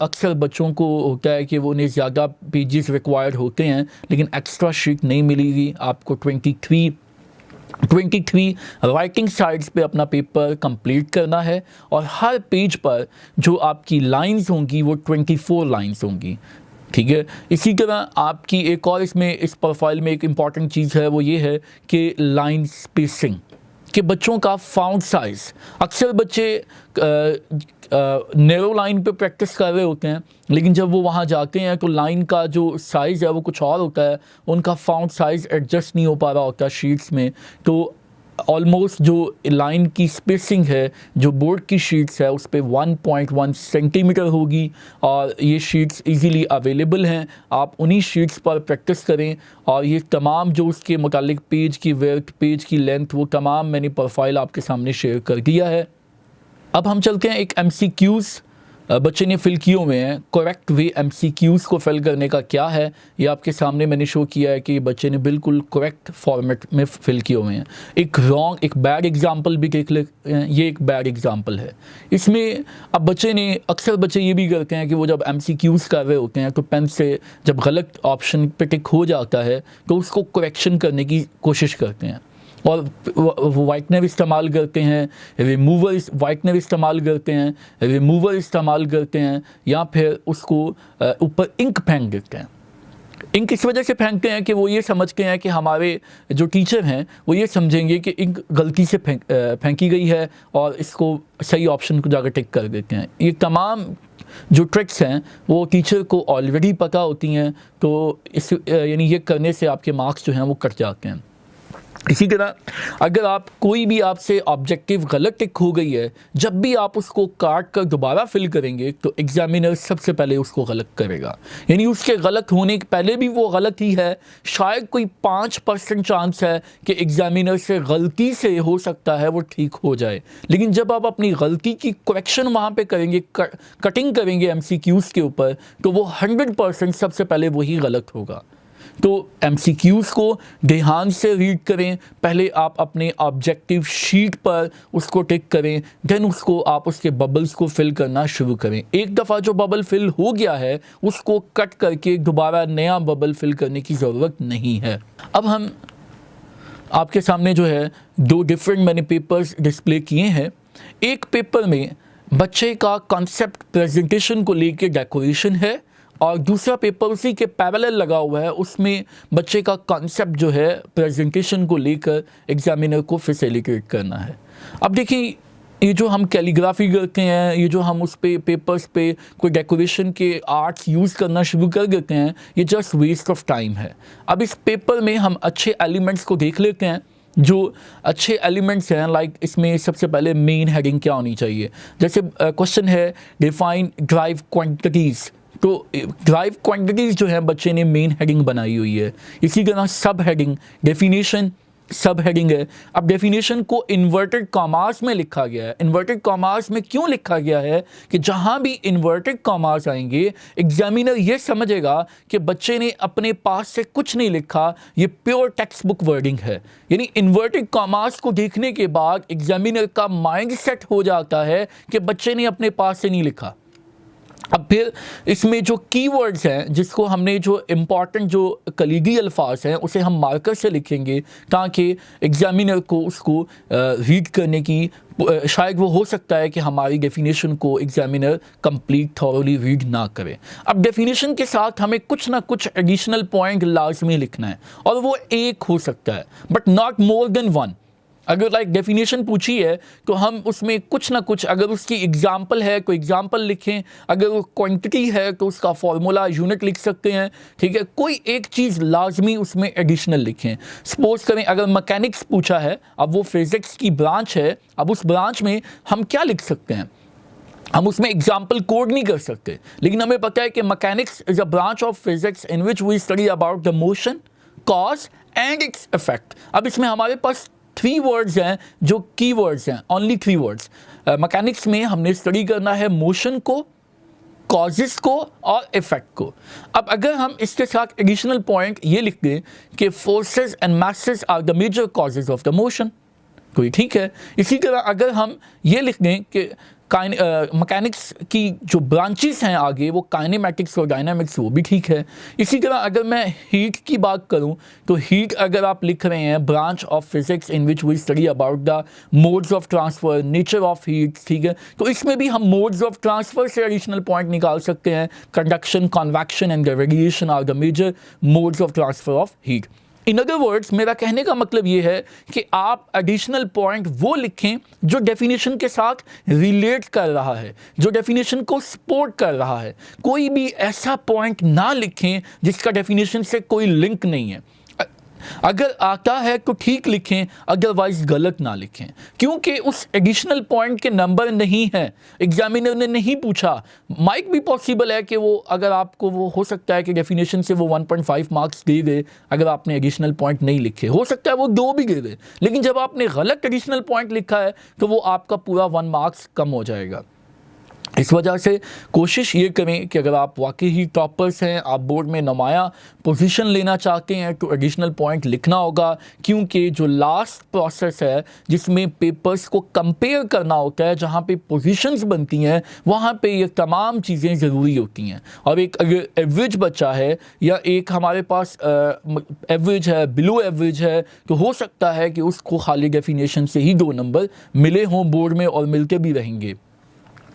अक्सर बच्चों को होता है कि वो उन्हें ज़्यादा पेजेस रिक्वायर्ड होते हैं लेकिन एक्स्ट्रा शीट नहीं मिलेगी। आपको 23 राइटिंग साइड्स पे अपना पेपर कंप्लीट करना है और हर पेज पर जो आपकी लाइंस होंगी वो 24 लाइंस होंगी। ठीक है, इसी तरह आपकी एक और इसमें इस प्रोफाइल में एक इम्पॉर्टेंट चीज़ है वो ये है कि लाइन स्पेसिंग कि बच्चों का फाउंट साइज़। अक्सर बच्चे नैरो लाइन पे प्रैक्टिस कर रहे होते हैं लेकिन जब वो वहाँ जाते हैं तो लाइन का जो साइज़ है वो कुछ और होता है, उनका फाउंट साइज़ एडजस्ट नहीं हो पा रहा होता शीट्स में। तो ऑलमोस्ट जो लाइन की स्पेसिंग है जो बोर्ड की शीट्स है उस पर 1.1 सेंटीमीटर होगी और ये शीट्स इजीली अवेलेबल हैं। आप उन्हीं शीट्स पर प्रैक्टिस करें और ये तमाम जो उसके मुतालिक पेज की विड्थ, पेज की लेंथ, वो तमाम मैंने प्रोफाइल आपके सामने शेयर कर दिया है। अब हम चलते हैं एक MCQs बच्चे ने फिल किए हुए हैं। करेक्ट वे MCQs को फिल करने का क्या है ये आपके सामने मैंने शो किया है कि बच्चे ने बिल्कुल करेक्ट फॉर्मेट में फिल किए हुए हैं। एक बैड एग्जांपल भी देख ले, ये एक बैड एग्जांपल है। इसमें अब बच्चे ने अक्सर बच्चे ये भी करते हैं कि वो जब MCQs कर रहे होते हैं तो पेन से जब गलत ऑप्शन पे टिक हो जाता है तो उसको करेक्शन करने की कोशिश करते हैं और वाइटनर इस्तेमाल करते हैं, वाइटनर इस्तेमाल करते हैं, रिमूवर इस्तेमाल करते हैं या फिर उसको ऊपर इंक फेंक देते हैं। इंक इस वजह से फेंकते हैं कि वो ये समझते हैं कि हमारे जो टीचर हैं वो ये समझेंगे कि इंक गलती से फेंकी गई है और इसको सही ऑप्शन को जाकर टिक कर देते हैं। ये तमाम जो ट्रिक्स हैं वो टीचर को ऑलरेडी पता होती हैं, तो इस यानी ये करने से आपके मार्क्स जो हैं वो कट जाते हैं। इसी तरह अगर आप कोई भी आपसे ऑब्जेक्टिव गलत टिक हो गई है, जब भी आप उसको काट कर दोबारा फिल करेंगे तो एग्जामिनर सबसे पहले उसको गलत करेगा, यानी उसके गलत होने के पहले भी वो गलत ही है। शायद कोई 5% चांस है कि एग्जामिनर से गलती से हो सकता है वो ठीक हो जाए, लेकिन जब आप अपनी गलती की करेक्शन वहाँ पे करेंगे, कटिंग करेंगे MCQs के ऊपर, तो वो 100% सबसे पहले वही गलत होगा। तो MCQs को ध्यान से रीड करें, पहले आप अपने ऑब्जेक्टिव शीट पर उसको टिक करें, देन उसको आप उसके बबल्स को फिल करना शुरू करें। एक दफ़ा जो बबल फिल हो गया है उसको कट करके दोबारा नया बबल फिल करने की ज़रूरत नहीं है। अब हम आपके सामने जो है 2 डिफरेंट मैंने पेपर्स डिस्प्ले किए हैं। एक पेपर में बच्चे का कॉन्सेप्ट प्रेजेंटेशन को लेकर डेकोरेशन है और दूसरा पेपर उसी के पैरेलल लगा हुआ है, उसमें बच्चे का कॉन्सेप्ट जो है प्रेजेंटेशन को लेकर एग्जामिनर को फैसिलिटेट करना है। अब देखिए, ये जो हम कैलीग्राफी करते हैं, ये जो हम उस पे पेपर्स पे कोई डेकोरेशन के आर्ट्स यूज़ करना शुरू कर देते हैं, ये जस्ट वेस्ट ऑफ टाइम है। अब इस पेपर में हम अच्छे एलिमेंट्स को देख लेते हैं। जो अच्छे एलिमेंट्स हैं, लाइक इसमें सबसे पहले मेन हेडिंग क्या होनी चाहिए। जैसे क्वेश्चन है डिफाइन ड्राइव क्वांटिटीज़, तो ड्राइव क्वांटिटीज़ जो है बच्चे ने मेन हेडिंग बनाई हुई है। इसी तरह सब हेडिंग डेफिनेशन सब हेडिंग है। अब डेफिनेशन को इन्वर्टेड कॉमास में लिखा गया है। इन्वर्टेड कॉमास में क्यों लिखा गया है कि जहां भी इन्वर्टेड कॉमास आएंगे एग्जामिनर ये समझेगा कि बच्चे ने अपने पास से कुछ नहीं लिखा, ये प्योर टेक्स्ट बुक वर्डिंग है। यानी इन्वर्टेड कॉमास को देखने के बाद एग्जामिनर का माइंड सेट हो जाता है कि बच्चे ने अपने पास से नहीं लिखा। अब फिर इसमें जो कीवर्ड्स हैं, जिसको हमने जो इम्पॉर्टेंट जो कलीदी अल्फाज हैं उसे हम मार्कर से लिखेंगे ताकि एग्जामिनर को उसको रीड करने की शायद वो हो सकता है कि हमारी डेफिनेशन को एग्जामिनर कंप्लीट थॉरली रीड ना करे। अब डेफिनेशन के साथ हमें कुछ ना कुछ एडिशनल पॉइंट लाजमी लिखना है और वो एक हो सकता है बट नॉट मोर देन 1। अगर लाइक डेफिनेशन पूछी है तो हम उसमें कुछ ना कुछ, अगर उसकी एग्जाम्पल है कोई एग्जाम्पल लिखें, अगर वो क्वांटिटी है तो उसका फॉर्मूला यूनिट लिख सकते हैं, ठीक है। कोई एक चीज़ लाजमी उसमें एडिशनल लिखें। सपोज करें अगर मैकेनिक्स पूछा है, अब वो फिज़िक्स की ब्रांच है, अब उस ब्रांच में हम क्या लिख सकते हैं, हम उसमें एग्जाम्पल कोड नहीं कर सकते, लेकिन हमें पता है कि mechanics is a branch of physics in which we study about the motion, cause and its effect. अब इसमें हमारे पास 3 वर्ड्स हैं जो की वर्ड्स हैं, ओनली 3 वर्ड्स। मैकेनिक्स में हमने स्टडी करना है मोशन को, कॉजेस को और इफेक्ट को। अब अगर हम इसके साथ एडिशनल पॉइंट ये लिख दें कि forces and masses are the major causes of the motion, तो ये ठीक है। इसी तरह अगर हम ये लिख दें कि मैकेनिक्स की जो ब्रांचेस हैं आगे वो काइनेमेटिक्स और डायनामिक्स, वो भी ठीक है। इसी तरह अगर मैं हीट की बात करूं तो हीट अगर आप लिख रहे हैं branch of physics in which we study about the modes of transfer, nature of heat, ठीक है, तो इसमें भी हम मोड्स ऑफ ट्रांसफर से एडिशनल पॉइंट निकाल सकते हैं। Conduction, convection and radiation are the major modes of transfer of heat. In other words, मेरा कहने का मतलब ये है कि आप एडिशनल पॉइंट वो लिखें जो डेफिनेशन के साथ रिलेट कर रहा है, जो डेफिनेशन को सपोर्ट कर रहा है। कोई भी ऐसा पॉइंट ना लिखें जिसका डेफिनेशन से कोई लिंक नहीं है। अगर आता है तो ठीक लिखें, अदरवाइज गलत ना लिखें, क्योंकि उस एडिशनल पॉइंट के नंबर नहीं है, एग्जामिनर ने नहीं पूछा। माइट भी पॉसिबल है कि वो, अगर आपको वो हो सकता है कि डेफिनेशन से वो 1.5 मार्क्स दे दे अगर आपने एडिशनल पॉइंट नहीं लिखे, हो सकता है वो 2 भी दे दे, लेकिन जब आपने गलत एडिशनल पॉइंट लिखा है तो वो आपका पूरा 1 मार्क्स कम हो जाएगा। इस वजह से कोशिश ये करें कि अगर आप वाकई ही टॉपर्स हैं, आप बोर्ड में नुमाया पोजीशन लेना चाहते हैं तो एडिशनल पॉइंट लिखना होगा, क्योंकि जो लास्ट प्रोसेस है जिसमें पेपर्स को कंपेयर करना होता है, जहाँ पे पोजीशंस बनती हैं, वहाँ पे ये तमाम चीज़ें ज़रूरी होती हैं। और एक अगर एवरेज बच्चा है या एक हमारे पास एवरेज है, बिलो एवरेज है, तो हो सकता है कि उसको खाली डेफिनेशन से ही 2 नंबर मिले हों बोर्ड में और मिलके भी रहेंगे।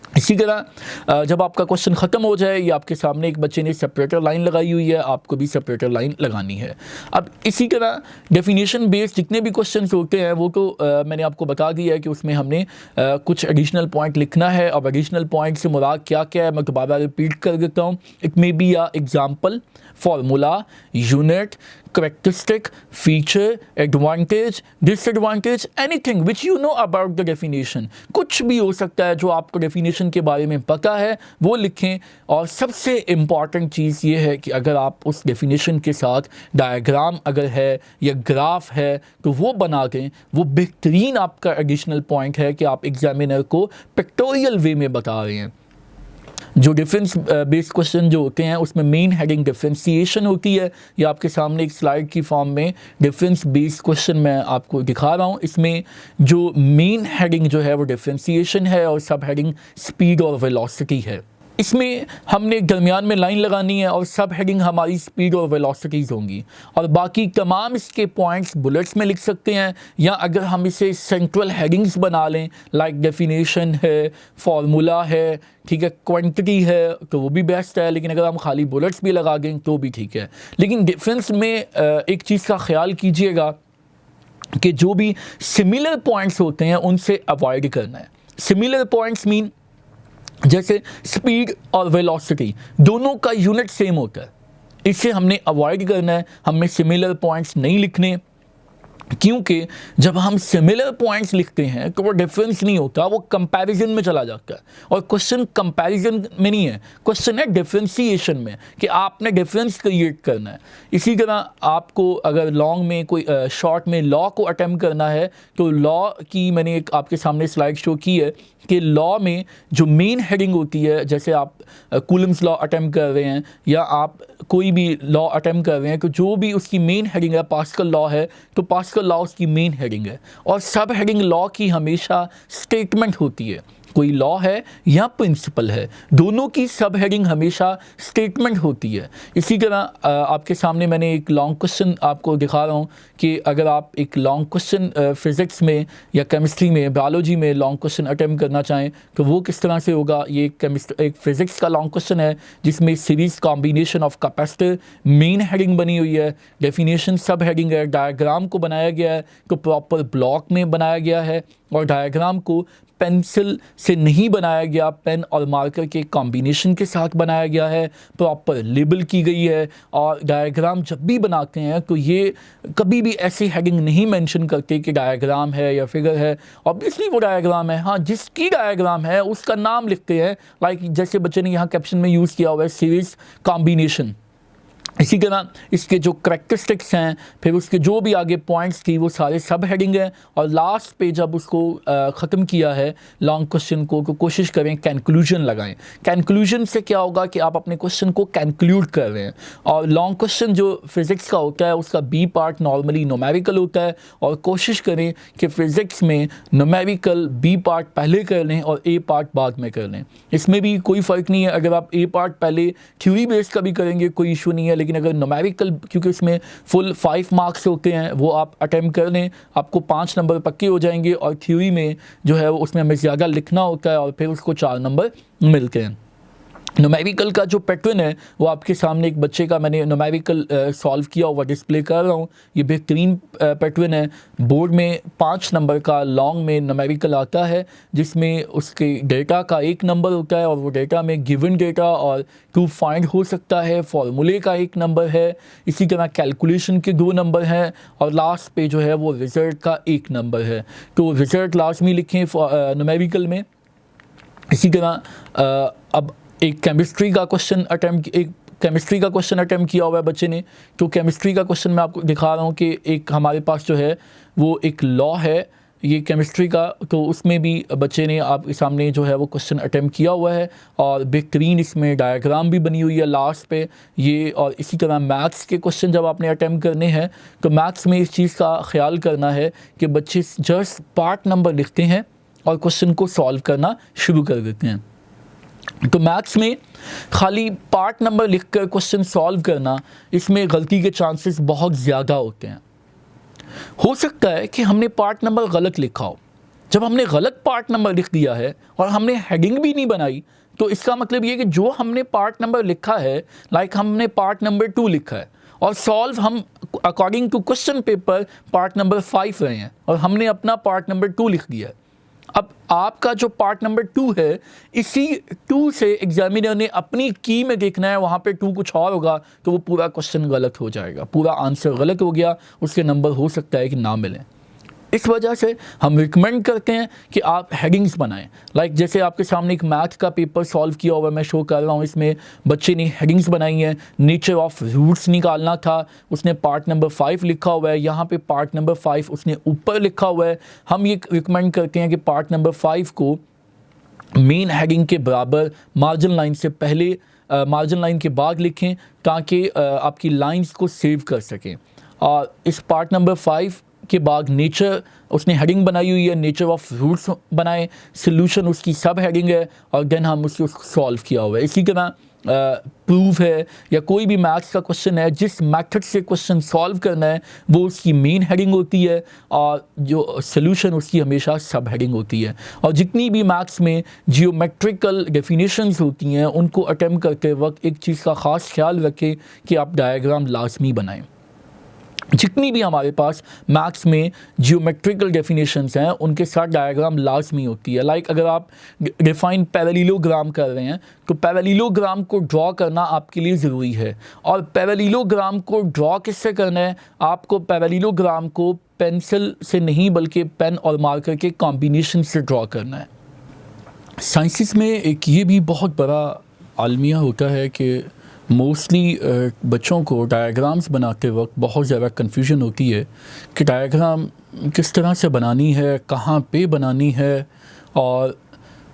इसी तरह जब आपका क्वेश्चन ख़त्म हो जाए या आपके सामने एक बच्चे ने सेपरेटर लाइन लगाई हुई है, आपको भी सेपरेटर लाइन लगानी है। अब इसी तरह डेफिनेशन बेस्ड जितने भी क्वेश्चंस होते हैं वो तो मैंने आपको बता दिया है कि उसमें हमने कुछ एडिशनल पॉइंट लिखना है। अब एडिशनल पॉइंट से मुराद क्या क्या है मैं दोबारा रिपीट कर देता हूँ। इट मे बी या example, formula, unit, characteristic, feature, advantage, disadvantage, anything which you know about the definition। कुछ भी हो सकता है जो आपको definition के बारे में पता है वो लिखें। और सबसे important चीज़ ये है कि अगर आप उस definition के साथ डायग्राम अगर है या ग्राफ है तो वो बना दें। वो बेहतरीन आपका एडिशनल पॉइंट है कि आप एग्जामिनर को पिक्टोरियल वे में बता रहे हैं। जो डिफरेंस बेस्ड क्वेश्चन जो होते हैं उसमें मेन हेडिंग डिफरेंशिएशन होती है। ये आपके सामने एक स्लाइड की फॉर्म में डिफरेंस बेस्ड क्वेश्चन मैं आपको दिखा रहा हूँ। इसमें जो मेन हेडिंग जो है वो डिफरेंशिएशन है और सब हेडिंग स्पीड और वेलोसिटी है। इसमें हमने दरमियान में लाइन लगानी है और सब हेडिंग हमारी स्पीड और वेलोसिटीज़ होंगी और बाकी तमाम इसके पॉइंट्स बुलेट्स में लिख सकते हैं या अगर हम इसे सेंट्रल हेडिंग्स बना लें लाइक डेफिनेशन है, फार्मूला है, ठीक है, क्वांटिटी है तो वो भी बेस्ट है। लेकिन अगर हम खाली बुलेट्स भी लगा दें तो भी ठीक है। लेकिन डिफरेंस में एक चीज़ का ख्याल कीजिएगा कि जो भी सिमिलर पॉइंट्स होते हैं उनसे अवॉइड करना है। सिमिलर पॉइंट्स मीन जैसे स्पीड और वेलोसिटी दोनों का यूनिट सेम होता है, इसे हमने अवॉइड करना है। हमें सिमिलर पॉइंट्स नहीं लिखने क्योंकि जब हम सिमिलर पॉइंट्स लिखते हैं तो वो डिफरेंस नहीं होता, वो कंपैरिजन में चला जाता है। और क्वेश्चन कंपैरिजन में नहीं है, क्वेश्चन है डिफरेंशिएशन में कि आपने डिफरेंस क्रिएट करना है। इसी तरह आपको अगर लॉन्ग में कोई शॉर्ट में लॉ को अटेम्प्ट करना है तो लॉ की मैंने एक आपके सामने स्लाइड शो की है कि लॉ में जो मेन हेडिंग होती है, जैसे आप कूलम्स लॉ अटेम्प्ट कर रहे हैं या आप कोई भी लॉ अटेम्प्ट कर रहे हैं तो जो भी उसकी मेन हेडिंग है, पास्कल लॉ है तो पास्कल लॉ उसकी मेन हेडिंग है। और सब हेडिंग लॉ की हमेशा स्टेटमेंट होती है, कोई लॉ है या प्रिंसिपल है, दोनों की सब हेडिंग हमेशा स्टेटमेंट होती है। इसी तरह आपके सामने मैंने एक लॉन्ग क्वेश्चन आपको दिखा रहा हूँ कि अगर आप एक लॉन्ग क्वेश्चन फिज़िक्स में या केमिस्ट्री में, बायोलॉजी में लॉन्ग क्वेश्चन अटेम्प्ट करना चाहें तो वो किस तरह से होगा। ये एक फिज़िक्स का लॉन्ग क्वेश्चन है जिसमें series combination of capacitor main heading बनी हुई है, डेफिनेशन सब हेडिंग है, डायग्राम को बनाया गया है तो प्रॉपर ब्लॉक में बनाया गया है और डायग्राम को पेंसिल से नहीं बनाया गया, पेन और मार्कर के कॉम्बिनेशन के साथ बनाया गया है, प्रॉपर लेबल की गई है। और डायग्राम जब भी बनाते हैं तो ये कभी भी ऐसी हेडिंग नहीं मेंशन करते कि डायग्राम है या फिगर है। ऑब्वियसली वो डायग्राम है, हाँ जिसकी डायग्राम है उसका नाम लिखते हैं। लाइक जैसे बच्चे ने यहाँ कैप्शन में यूज़ किया हुआ है सीरीज कॉम्बिनेशन। इसी तरह इसके जो करैक्टरिस्टिक्स हैं, फिर उसके जो भी आगे पॉइंट्स थी वो सारे सब हेडिंग हैं। और लास्ट पे जब उसको ख़त्म किया है लॉन्ग क्वेश्चन को तो कोशिश करें कंक्लूजन लगाएं। कंक्लूजन से क्या होगा कि आप अपने क्वेश्चन को कंक्लूड कर रहे हैं। और लॉन्ग क्वेश्चन जो फिज़िक्स का होता है उसका बी पार्ट नॉर्मली न्यूमेरिकल होता है और कोशिश करें कि फ़िज़िक्स में न्यूमेरिकल बी पार्ट पहले कर लें और ए पार्ट बाद में कर लें। इसमें भी कोई फ़र्क नहीं है, अगर आप ए पार्ट पहले थ्योरी बेस का भी करेंगे कोई इशू नहीं है। लेकिन अगर न्यूमेरिकल क्योंकि इसमें फुल 5 मार्क्स होते हैं वो आप अटेम्प्ट कर लें, आपको 5 नंबर पक्के हो जाएंगे। और थ्योरी में जो है वो उसमें हमें ज़्यादा लिखना होता है और फिर उसको 4 नंबर मिलते हैं। न्यूमेरिकल का जो पैटर्न है वो आपके सामने एक बच्चे का मैंने न्यूमेरिकल सॉल्व किया हुआ डिस्प्ले कर रहा हूँ। ये बेहतरीन पैटर्न है। बोर्ड में 5 नंबर का लॉन्ग में न्यूमेरिकल आता है जिसमें उसके डेटा का 1 नंबर होता है और वो डेटा में गिवन डेटा और टू फाइंड हो सकता है, फॉर्मूले का 1 नंबर है, इसी तरह कैलकुलेशन के 2 नंबर हैं और लास्ट पे जो है वो रिज़ल्ट का 1 नंबर है। तो रिज़ल्ट लाजमी लिखें न्यूमेरिकल में। इसी तरह अब एक केमिस्ट्री का क्वेश्चन अटेम्प्ट किया हुआ है बच्चे ने। तो केमिस्ट्री का क्वेश्चन मैं आपको दिखा रहा हूँ कि एक हमारे पास जो है वो एक लॉ है ये केमिस्ट्री का, तो उसमें भी बच्चे ने आपके सामने जो है वो क्वेश्चन अटेम्प्ट किया हुआ है और बेहतरीन इसमें डायग्राम भी बनी हुई है लास्ट पे ये। और इसी तरह मैथ्स के क्वेश्चन जब आपने अटेम्प्ट करने हैं तो मैथ्स में इस चीज़ का ख्याल करना है कि बच्चे जस्ट पार्ट नंबर लिखते हैं और क्वेश्चन को सॉल्व करना शुरू कर देते हैं। तो मैथ्स में खाली पार्ट नंबर लिखकर क्वेश्चन सॉल्व करना, इसमें गलती के चांसेस बहुत ज़्यादा होते हैं। हो सकता है कि हमने पार्ट नंबर गलत लिखा हो, जब हमने गलत पार्ट नंबर लिख दिया है और हमने हेडिंग भी नहीं बनाई, तो इसका मतलब ये कि जो हमने पार्ट नंबर लिखा है, लाइक हमने पार्ट नंबर 2 लिखा है और सॉल्व हम according to question paper part number 5 रहे हैं और हमने अपना पार्ट नंबर 2 लिख दिया है। अब आपका जो पार्ट नंबर 2 है, इसी 2 से एग्जामिनर ने अपनी की में देखना है, वहाँ पे 2 कुछ और होगा तो वो पूरा क्वेश्चन गलत हो जाएगा, पूरा आंसर गलत हो गया, उसके नंबर हो सकता है कि ना मिलें। इस वजह से हम रिकमेंड करते हैं कि आप हेडिंग्स बनाएं। लाइक जैसे आपके सामने एक मैथ का पेपर सॉल्व किया हुआ मैं शो कर रहा हूँ, इसमें बच्चे ने हेडिंग्स बनाई हैं। नेचर ऑफ रूट्स निकालना था, उसने पार्ट नंबर 5 लिखा हुआ है, यहाँ पे पार्ट नंबर 5 उसने ऊपर लिखा हुआ है। हम ये रिकमेंड करते हैं कि पार्ट नंबर 5 को मेन हेडिंग के बराबर मार्जिन लाइन से पहले मार्जिन लाइन के बाद लिखें, ताकि आपकी लाइंस को सेव कर सकें। और इस पार्ट नंबर 5 के बाद नेचर उसने हेडिंग बनाई हुई है, नेचर ऑफ रूट्स बनाए, सोल्यूशन उसकी सब हेडिंग है और देन हम उसको सॉल्व किया हुआ है। इसी तरह प्रूफ है या कोई भी मैथ्स का क्वेश्चन है, जिस मेथड से क्वेश्चन सॉल्व करना है वो उसकी मेन हेडिंग होती है और जो सोल्यूशन उसकी हमेशा सब हेडिंग होती है। और जितनी भी मैथ्स में जियोमेट्रिकल डेफिनेशंस होती हैं उनको अटेम्प्ट करते वक्त एक चीज़ का ख़ास ख्याल रखें कि आप डायग्राम लाजमी बनाएं। जितनी भी हमारे पास मैथ्स में जियोमेट्रिकल डेफिनेशंस हैं उनके साथ डायग्राम लाजमी होती है। लाइक अगर आप डिफाइन पैरेललोग्राम कर रहे हैं तो पैरेललोग्राम को ड्रॉ करना आपके लिए ज़रूरी है। और पैरेललोग्राम को ड्रॉ किससे करना है? आपको पैरेललोग्राम को पेंसिल से नहीं बल्कि पेन और मार्कर के कॉम्बिनेशन से ड्रॉ करना है। साइंसिस में एक ये भी बहुत बड़ा आलमिया होता है कि मोस्टली बच्चों को डायग्राम्स बनाते वक्त बहुत ज़्यादा कन्फ्यूजन होती है कि डायग्राम किस तरह से बनानी है, कहाँ पे बनानी है, और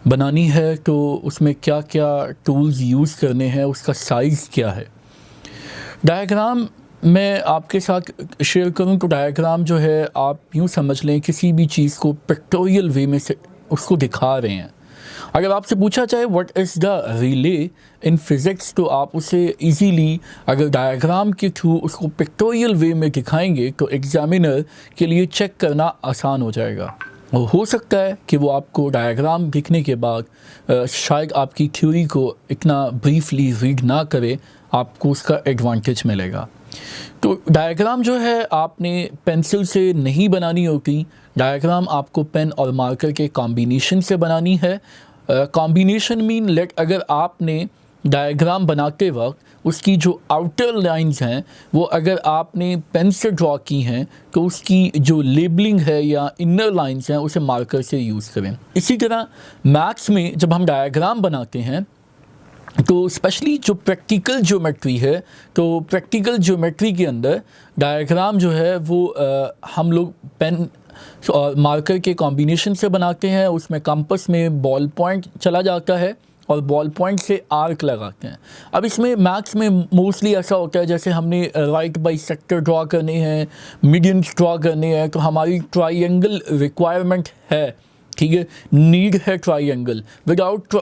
बनानी है तो उसमें क्या क्या टूल्स यूज़ करने हैं, उसका साइज़ क्या है। डायग्राम मैं आपके साथ शेयर करूं तो डायग्राम जो है आप यूँ समझ लें किसी भी चीज़ को पिक्टोरियल वे में से उसको दिखा रहे हैं। अगर आपसे पूछा जाए what is the relay in physics तो आप उसे इजीली अगर डायग्राम के थ्रू उसको पिक्टोरियल वे में दिखाएंगे तो एग्ज़ामिनर के लिए चेक करना आसान हो जाएगा। और हो सकता है कि वो आपको डायग्राम दिखने के बाद शायद आपकी थ्योरी को इतना ब्रीफली रीड ना करे, आपको उसका एडवांटेज मिलेगा। तो डायग्राम जो है आपने पेंसिल से नहीं बनानी होती, डायग्राम आपको पेन और मार्कर के कॉम्बिनेशन से बनानी है। कॉम्बिनेशन मीन लेट अगर आपने डायग्राम बनाते वक्त उसकी जो आउटर लाइंस हैं वो अगर आपने पेन से ड्रॉ की हैं तो उसकी जो लेबलिंग है या इनर लाइंस हैं उसे मार्कर से यूज़ करें। इसी तरह मैथ्स में जब हम डायग्राम बनाते हैं तो स्पेशली जो प्रैक्टिकल ज्योमेट्री है, तो प्रैक्टिकल ज्योमेट्री के अंदर डायग्राम जो है वो हम लोग पेन और मार्कर के कॉम्बिनेशन से बनाते हैं। उसमें कंपास में बॉल पॉइंट चला जाता है और बॉल पॉइंट से आर्क लगाते हैं। अब इसमें मैथ्स में मोस्टली ऐसा होता है जैसे हमने राइट बाइसेक्टर ड्रॉ करने हैं, मीडियंस ड्रॉ करने हैं, तो हमारी ट्राइंगल रिक्वायरमेंट है, ठीक है, नीड है triangle. Without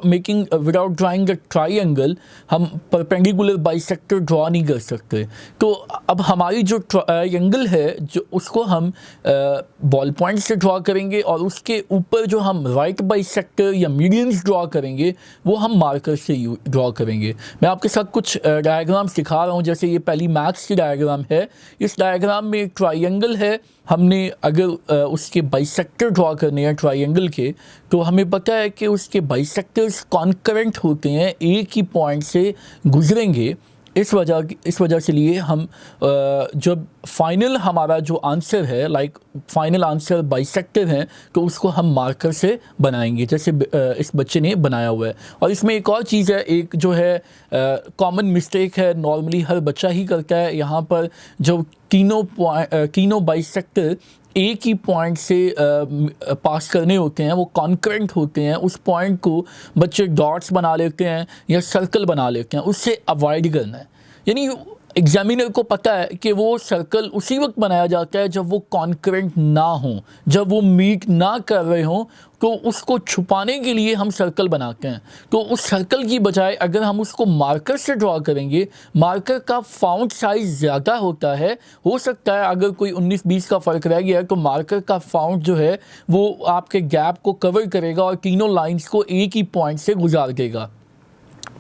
drawing a triangle हम परपेंडिकुलर बाइसेक्टर ड्रॉ नहीं कर सकते। तो अब हमारी जो ट्राइंगल है जो उसको हम बॉल पॉइंट से ड्रॉ करेंगे और उसके ऊपर जो हम राइट बाइसेक्टर या मीडियंस ड्रॉ करेंगे वो हम मार्कर से ड्रॉ करेंगे। मैं आपके साथ कुछ डायग्राम्स दिखा रहा हूँ। जैसे ये पहली मैथ्स की डायग्राम है। इस डायग्राम में एक ट्राइंगल है, हमने अगर उसके बाइसेक्टर ड्रॉ करने हैं ट्राइंगल के तो हमें पता है कि उसके बाइसेक्टर्स कॉन्करेंट होते हैं, एक ही पॉइंट से गुजरेंगे। इस वजह से लिए हम जब फाइनल हमारा जो आंसर है लाइक फाइनल आंसर बाइसेक्टर है तो उसको हम मार्कर से बनाएंगे जैसे इस बच्चे ने बनाया हुआ है। और इसमें एक और चीज़ है, एक जो है कॉमन मिस्टेक है, नॉर्मली हर बच्चा ही करता है। यहाँ पर जो तीनों बाइसेक्टर एक ही पॉइंट से पास करने होते हैं वो कॉन्करेंट होते हैं, उस पॉइंट को बच्चे डॉट्स बना लेते हैं या सर्कल बना लेते हैं, उससे अवॉइड करना है। यानी एग्जामिनर को पता है कि वो सर्कल उसी वक्त बनाया जाता है जब वो कॉन्करेंट ना हो, जब वो मीट ना कर रहे हों, तो उसको छुपाने के लिए हम सर्कल बनाते हैं। तो उस सर्कल की बजाय अगर हम उसको मार्कर से ड्रॉ करेंगे, मार्कर का फाउंट साइज़ ज़्यादा होता है, हो सकता है अगर कोई 19-20 का फ़र्क रह गया है तो मार्कर का फाउंट जो है वो आपके गैप को कवर करेगा और तीनों लाइंस को एक ही पॉइंट से गुजार देगा।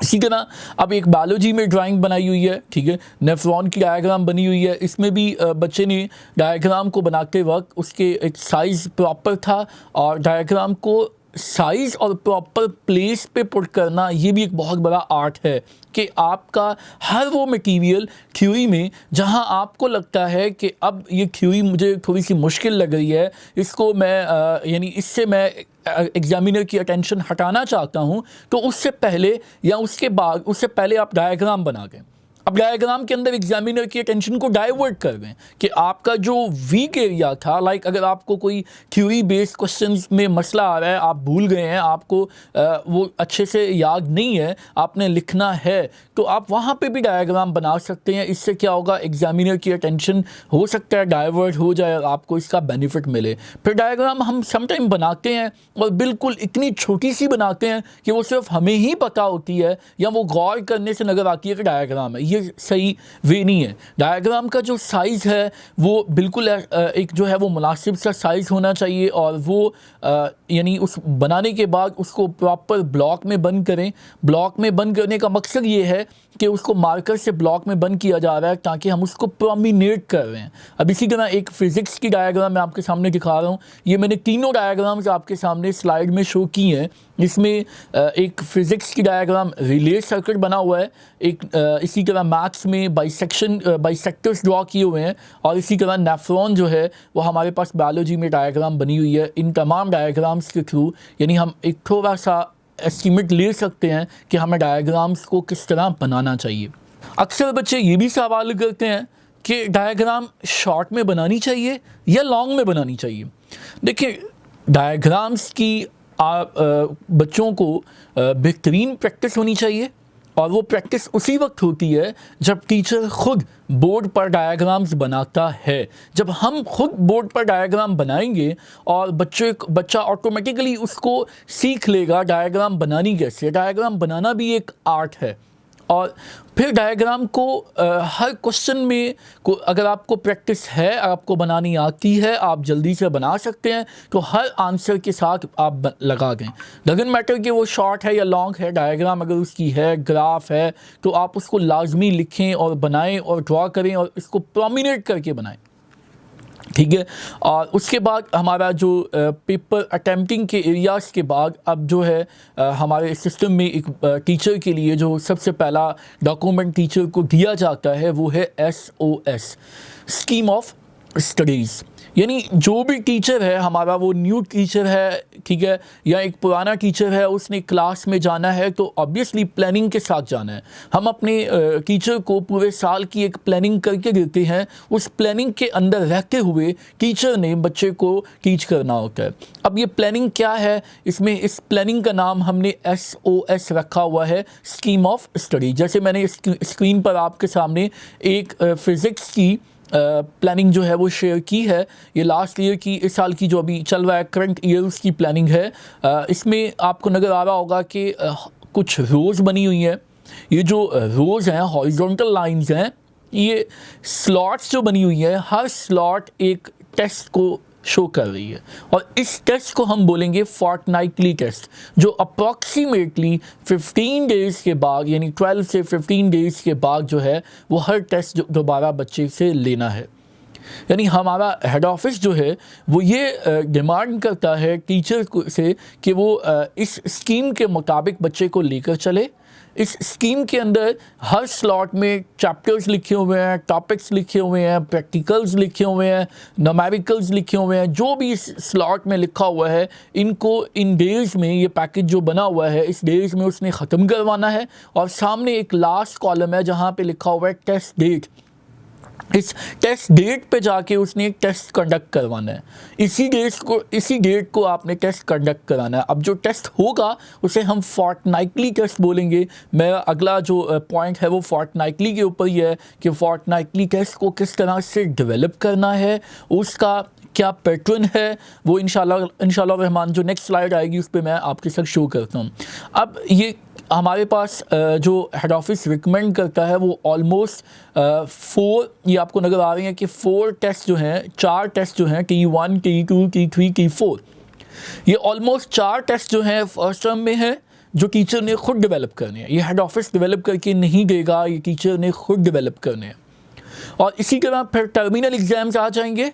इसी तरह अब एक बायोलॉजी में ड्राइंग बनाई हुई है, ठीक है, नेफ्रॉन की डायग्राम बनी हुई है। इसमें भी बच्चे ने डायग्राम को बनाते वक्त उसके एक साइज़ प्रॉपर था, और डायग्राम को साइज़ और प्रॉपर प्लेस पे पुट करना ये भी एक बहुत बड़ा आर्ट है कि आपका हर वो मटेरियल थ्योरी में जहां आपको लगता है कि अब ये थ्योरी मुझे थोड़ी सी मुश्किल लग रही है, इसको मैं यानी इससे मैं एग्जामिनर की अटेंशन हटाना चाहता हूँ, तो उससे पहले या उसके बाद, उससे पहले आप डायग्राम बना दें। अब डायग्राम के अंदर एग्जामिनर की अटेंशन को डाइवर्ट कर दें कि आपका जो वीक एरिया था, लाइक अगर आपको कोई थ्योरी बेस्ड क्वेश्चंस में मसला आ रहा है, आप भूल गए हैं, आपको वो अच्छे से याद नहीं है, आपने लिखना है, तो आप वहाँ पे भी डायग्राम बना सकते हैं। इससे क्या होगा, एग्जामिनर की अटेंशन हो सकता है डाइवर्ट हो जाए और आपको इसका बेनिफिट मिले। फिर डायग्राम हम समटाइम बनाते हैं और बिल्कुल इतनी छोटी सी बनाते हैं कि वो सिर्फ हमें ही पता होती है या वो गौर करने से नज़र आती है कि डायग्राम है। ये सही वे नहीं है। डायग्राम का जो साइज़ है वो बिल्कुल एक जो है वो मुनासिब सा साइज़ होना चाहिए, और वो यानी उस बनाने के बाद उसको प्रॉपर ब्लॉक में बंद करें। ब्लॉक में बंद करने का मकसद ये है कि उसको मार्कर से ब्लॉक में बंद किया जा रहा है ताकि हम उसको प्रोमिनेट कर रहे हैं। अब इसी तरह एक फ़िज़िक्स की डायग्राम मैं आपके सामने दिखा रहा हूँ। ये मैंने तीनों डायग्राम्स आपके सामने स्लाइड में शो की हैं। इसमें एक फ़िज़िक्स की डायग्राम रिले सर्किट बना हुआ है, एक इसी तरह मैथ्स में बाइसेक्टर्स ड्रॉ किए हुए हैं, और इसी तरह नेफ्रॉन जो है वो हमारे पास बायोलॉजी में डायग्राम बनी हुई है। इन तमाम डायग्राम्स के थ्रू यानी हम एक थोड़ा सा एस्टीमेट ले सकते हैं कि हमें डायग्राम्स को किस तरह बनाना चाहिए। अक्सर बच्चे ये भी सवाल करते हैं कि डायग्राम शॉर्ट में बनानी चाहिए या लॉन्ग में बनानी चाहिए। देखिए, डायग्राम्स की बच्चों को बेहतरीन प्रैक्टिस होनी चाहिए, और वो प्रैक्टिस उसी वक्त होती है जब टीचर खुद बोर्ड पर डायग्राम्स बनाता है। जब हम खुद बोर्ड पर डायग्राम बनाएंगे और बच्चा ऑटोमेटिकली उसको सीख लेगा डायग्राम बनानी कैसे। डायग्राम बनाना भी एक आर्ट है, और फिर डायग्राम को हर क्वेश्चन में को अगर आपको प्रैक्टिस है, आपको बनानी आती है, आप जल्दी से बना सकते हैं, तो हर आंसर के साथ आप लगा दें। डजंट मैटर कि वो शॉर्ट है या लॉन्ग है, डायग्राम अगर उसकी है, ग्राफ है, तो आप उसको लाजमी लिखें और बनाएं और ड्रॉ करें और इसको प्रोमिनेट करके बनाएं, ठीक है। और उसके बाद हमारा जो पेपर अटैम्प्टिंग के एरियाज़ के बाद अब जो है हमारे सिस्टम में एक टीचर के लिए जो सबसे पहला डॉक्यूमेंट टीचर को दिया जाता है वो है SOS, स्कीम ऑफ स्टडीज़। यानी जो भी टीचर है हमारा, वो न्यू टीचर है, ठीक है, या एक पुराना टीचर है, उसने क्लास में जाना है तो ऑब्वियसली प्लानिंग के साथ जाना है। हम अपने टीचर को पूरे साल की एक प्लानिंग करके देते हैं, उस प्लानिंग के अंदर रहते हुए टीचर ने बच्चे को टीच करना होता है। अब ये प्लानिंग क्या है, इसमें इस प्लानिंग का नाम हमने SOS रखा हुआ है, स्कीम ऑफ स्टडी। जैसे मैंने स्क्रीन पर आपके सामने एक फ़िज़िक्स की प्लानिंग जो है वो शेयर की है। ये लास्ट ईयर की, इस साल की जो अभी चल रहा है करंट ईयर, उसकी प्लानिंग है। इसमें आपको नज़र आ रहा होगा कि कुछ रोज़ बनी हुई हैं। ये जो रोज़ हैं, हॉरिजॉन्टल लाइंस हैं, ये स्लॉट्स जो बनी हुई है, हर स्लॉट एक टेस्ट को शो कर रही है, और इस टेस्ट को हम बोलेंगे फोर्टनाइटली टेस्ट, जो अप्रॉक्सीमेटली 15 डेज़ के बाद, यानी 12 से 15 डेज़ के बाद जो है वो हर टेस्ट दोबारा बच्चे से लेना है। यानी हमारा हेड ऑफिस जो है वो ये डिमांड करता है टीचर से कि वो इस स्कीम के मुताबिक बच्चे को लेकर चले। इस स्कीम के अंदर हर स्लॉट में चैप्टर्स लिखे हुए हैं, टॉपिक्स लिखे हुए हैं, प्रैक्टिकल्स लिखे हुए हैं, न्यूमेरिकल्स लिखे हुए हैं। जो भी इस स्लॉट में लिखा हुआ है, इनको इन डेज़ में, ये पैकेज जो बना हुआ है इस डेज़ में उसने ख़त्म करवाना है। और सामने एक लास्ट कॉलम है जहाँ पे लिखा हुआ है टेस्ट डेट। इस टेस्ट डेट पे जाके उसने एक टेस्ट कंडक्ट करवाना है, इसी डेट को आपने टेस्ट कंडक्ट कराना है। अब जो टेस्ट होगा उसे हम फोर्टनाइटली टेस्ट बोलेंगे। मेरा अगला जो पॉइंट है वो फोर्टनाइटली के ऊपर ही है कि फोर्टनाइटली टेस्ट को किस तरह से डेवलप करना है, उसका क्या पैटर्न है, वो इंशाल्लाह रहमान जो नेक्स्ट स्लाइड आएगी उस पर मैं आपके साथ शो करता हूँ। अब ये हमारे पास जो हेड ऑफिस रिकमेंड करता है वो ऑलमोस्ट 4, ये आपको नज़र आ रही हैं कि 4 टेस्ट जो हैं, 4 टेस्ट जो हैं, T1, T2, T3, T4, ये ऑलमोस्ट 4 टेस्ट जो हैं फर्स्ट टर्म में है जो टीचर ने खुद डेवलप करने हैं। ये हेड ऑफिस डेवलप करके नहीं देगा, ये टीचर ने खुद डेवलप करने हैं। और इसी तरह फिर टर्मिनल एग्ज़ाम्स आ जाएंगे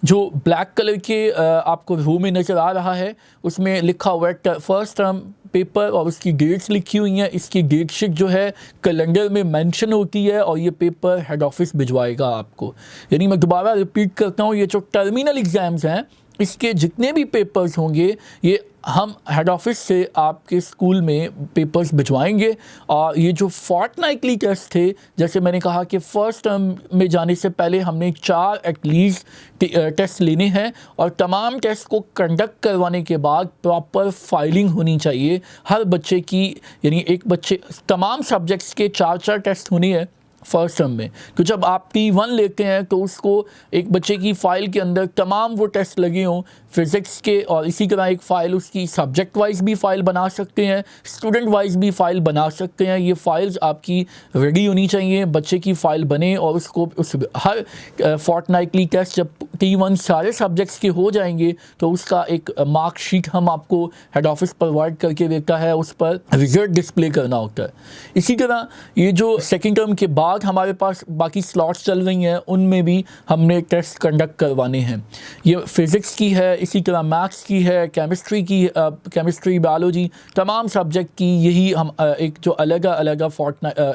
जो ब्लैक कलर के आपको रो में नज़र आ रहा है, उसमें लिखा हुआ है फर्स्ट टर्म पेपर और उसकी डेट्स लिखी हुई हैं। इसकी डेट शीट जो है कैलेंडर में मेंशन होती है और ये पेपर हेड ऑफिस भिजवाएगा आपको। यानी मैं दोबारा रिपीट करता हूँ, ये जो टर्मिनल एग्ज़ाम्स हैं इसके जितने भी पेपर्स होंगे ये हम हेड ऑफिस से आपके स्कूल में पेपर्स भिजवाएंगे। और ये जो फोर्टनाइटली टेस्ट थे, जैसे मैंने कहा कि फ़र्स्ट टर्म में जाने से पहले हमने 4 एटलीस्ट टेस्ट लेने हैं और तमाम टेस्ट को कंडक्ट करवाने के बाद प्रॉपर फाइलिंग होनी चाहिए हर बच्चे की। यानी एक बच्चे तमाम सब्जेक्ट्स के 4 टेस्ट होने हैं फर्स्ट टर्म में। तो जब आप T1 लेते हैं तो उसको एक बच्चे की फ़ाइल के अंदर तमाम वो टेस्ट लगे हों फ़िज़िक्स के, और इसी तरह एक फ़ाइल उसकी सब्जेक्ट वाइज भी फ़ाइल बना सकते हैं, स्टूडेंट वाइज भी फ़ाइल बना सकते हैं। ये फ़ाइल्स आपकी रेडी होनी चाहिए, बच्चे की फ़ाइल बने और उसको उस हर फोर्टनाइटली टेस्ट जब T1 सारे सब्जेक्ट्स के हो जाएंगे तो उसका एक मार्कशीट हम आपको हेड ऑफिस प्रोवाइड करके देता है, उस पर रिजल्ट डिस्प्ले करना होता है। इसी तरह ये जो सेकेंड टर्म के बाद हमारे पास बाकी स्लॉट्स चल रही हैं उनमें भी हमने टेस्ट कंडक्ट करवाने हैं। ये फिज़िक्स की है, इसी तरह मैथ्स की है, केमिस्ट्री की, केमिस्ट्री, बायोलॉजी, तमाम सब्जेक्ट की यही हम एक जो अलग अलग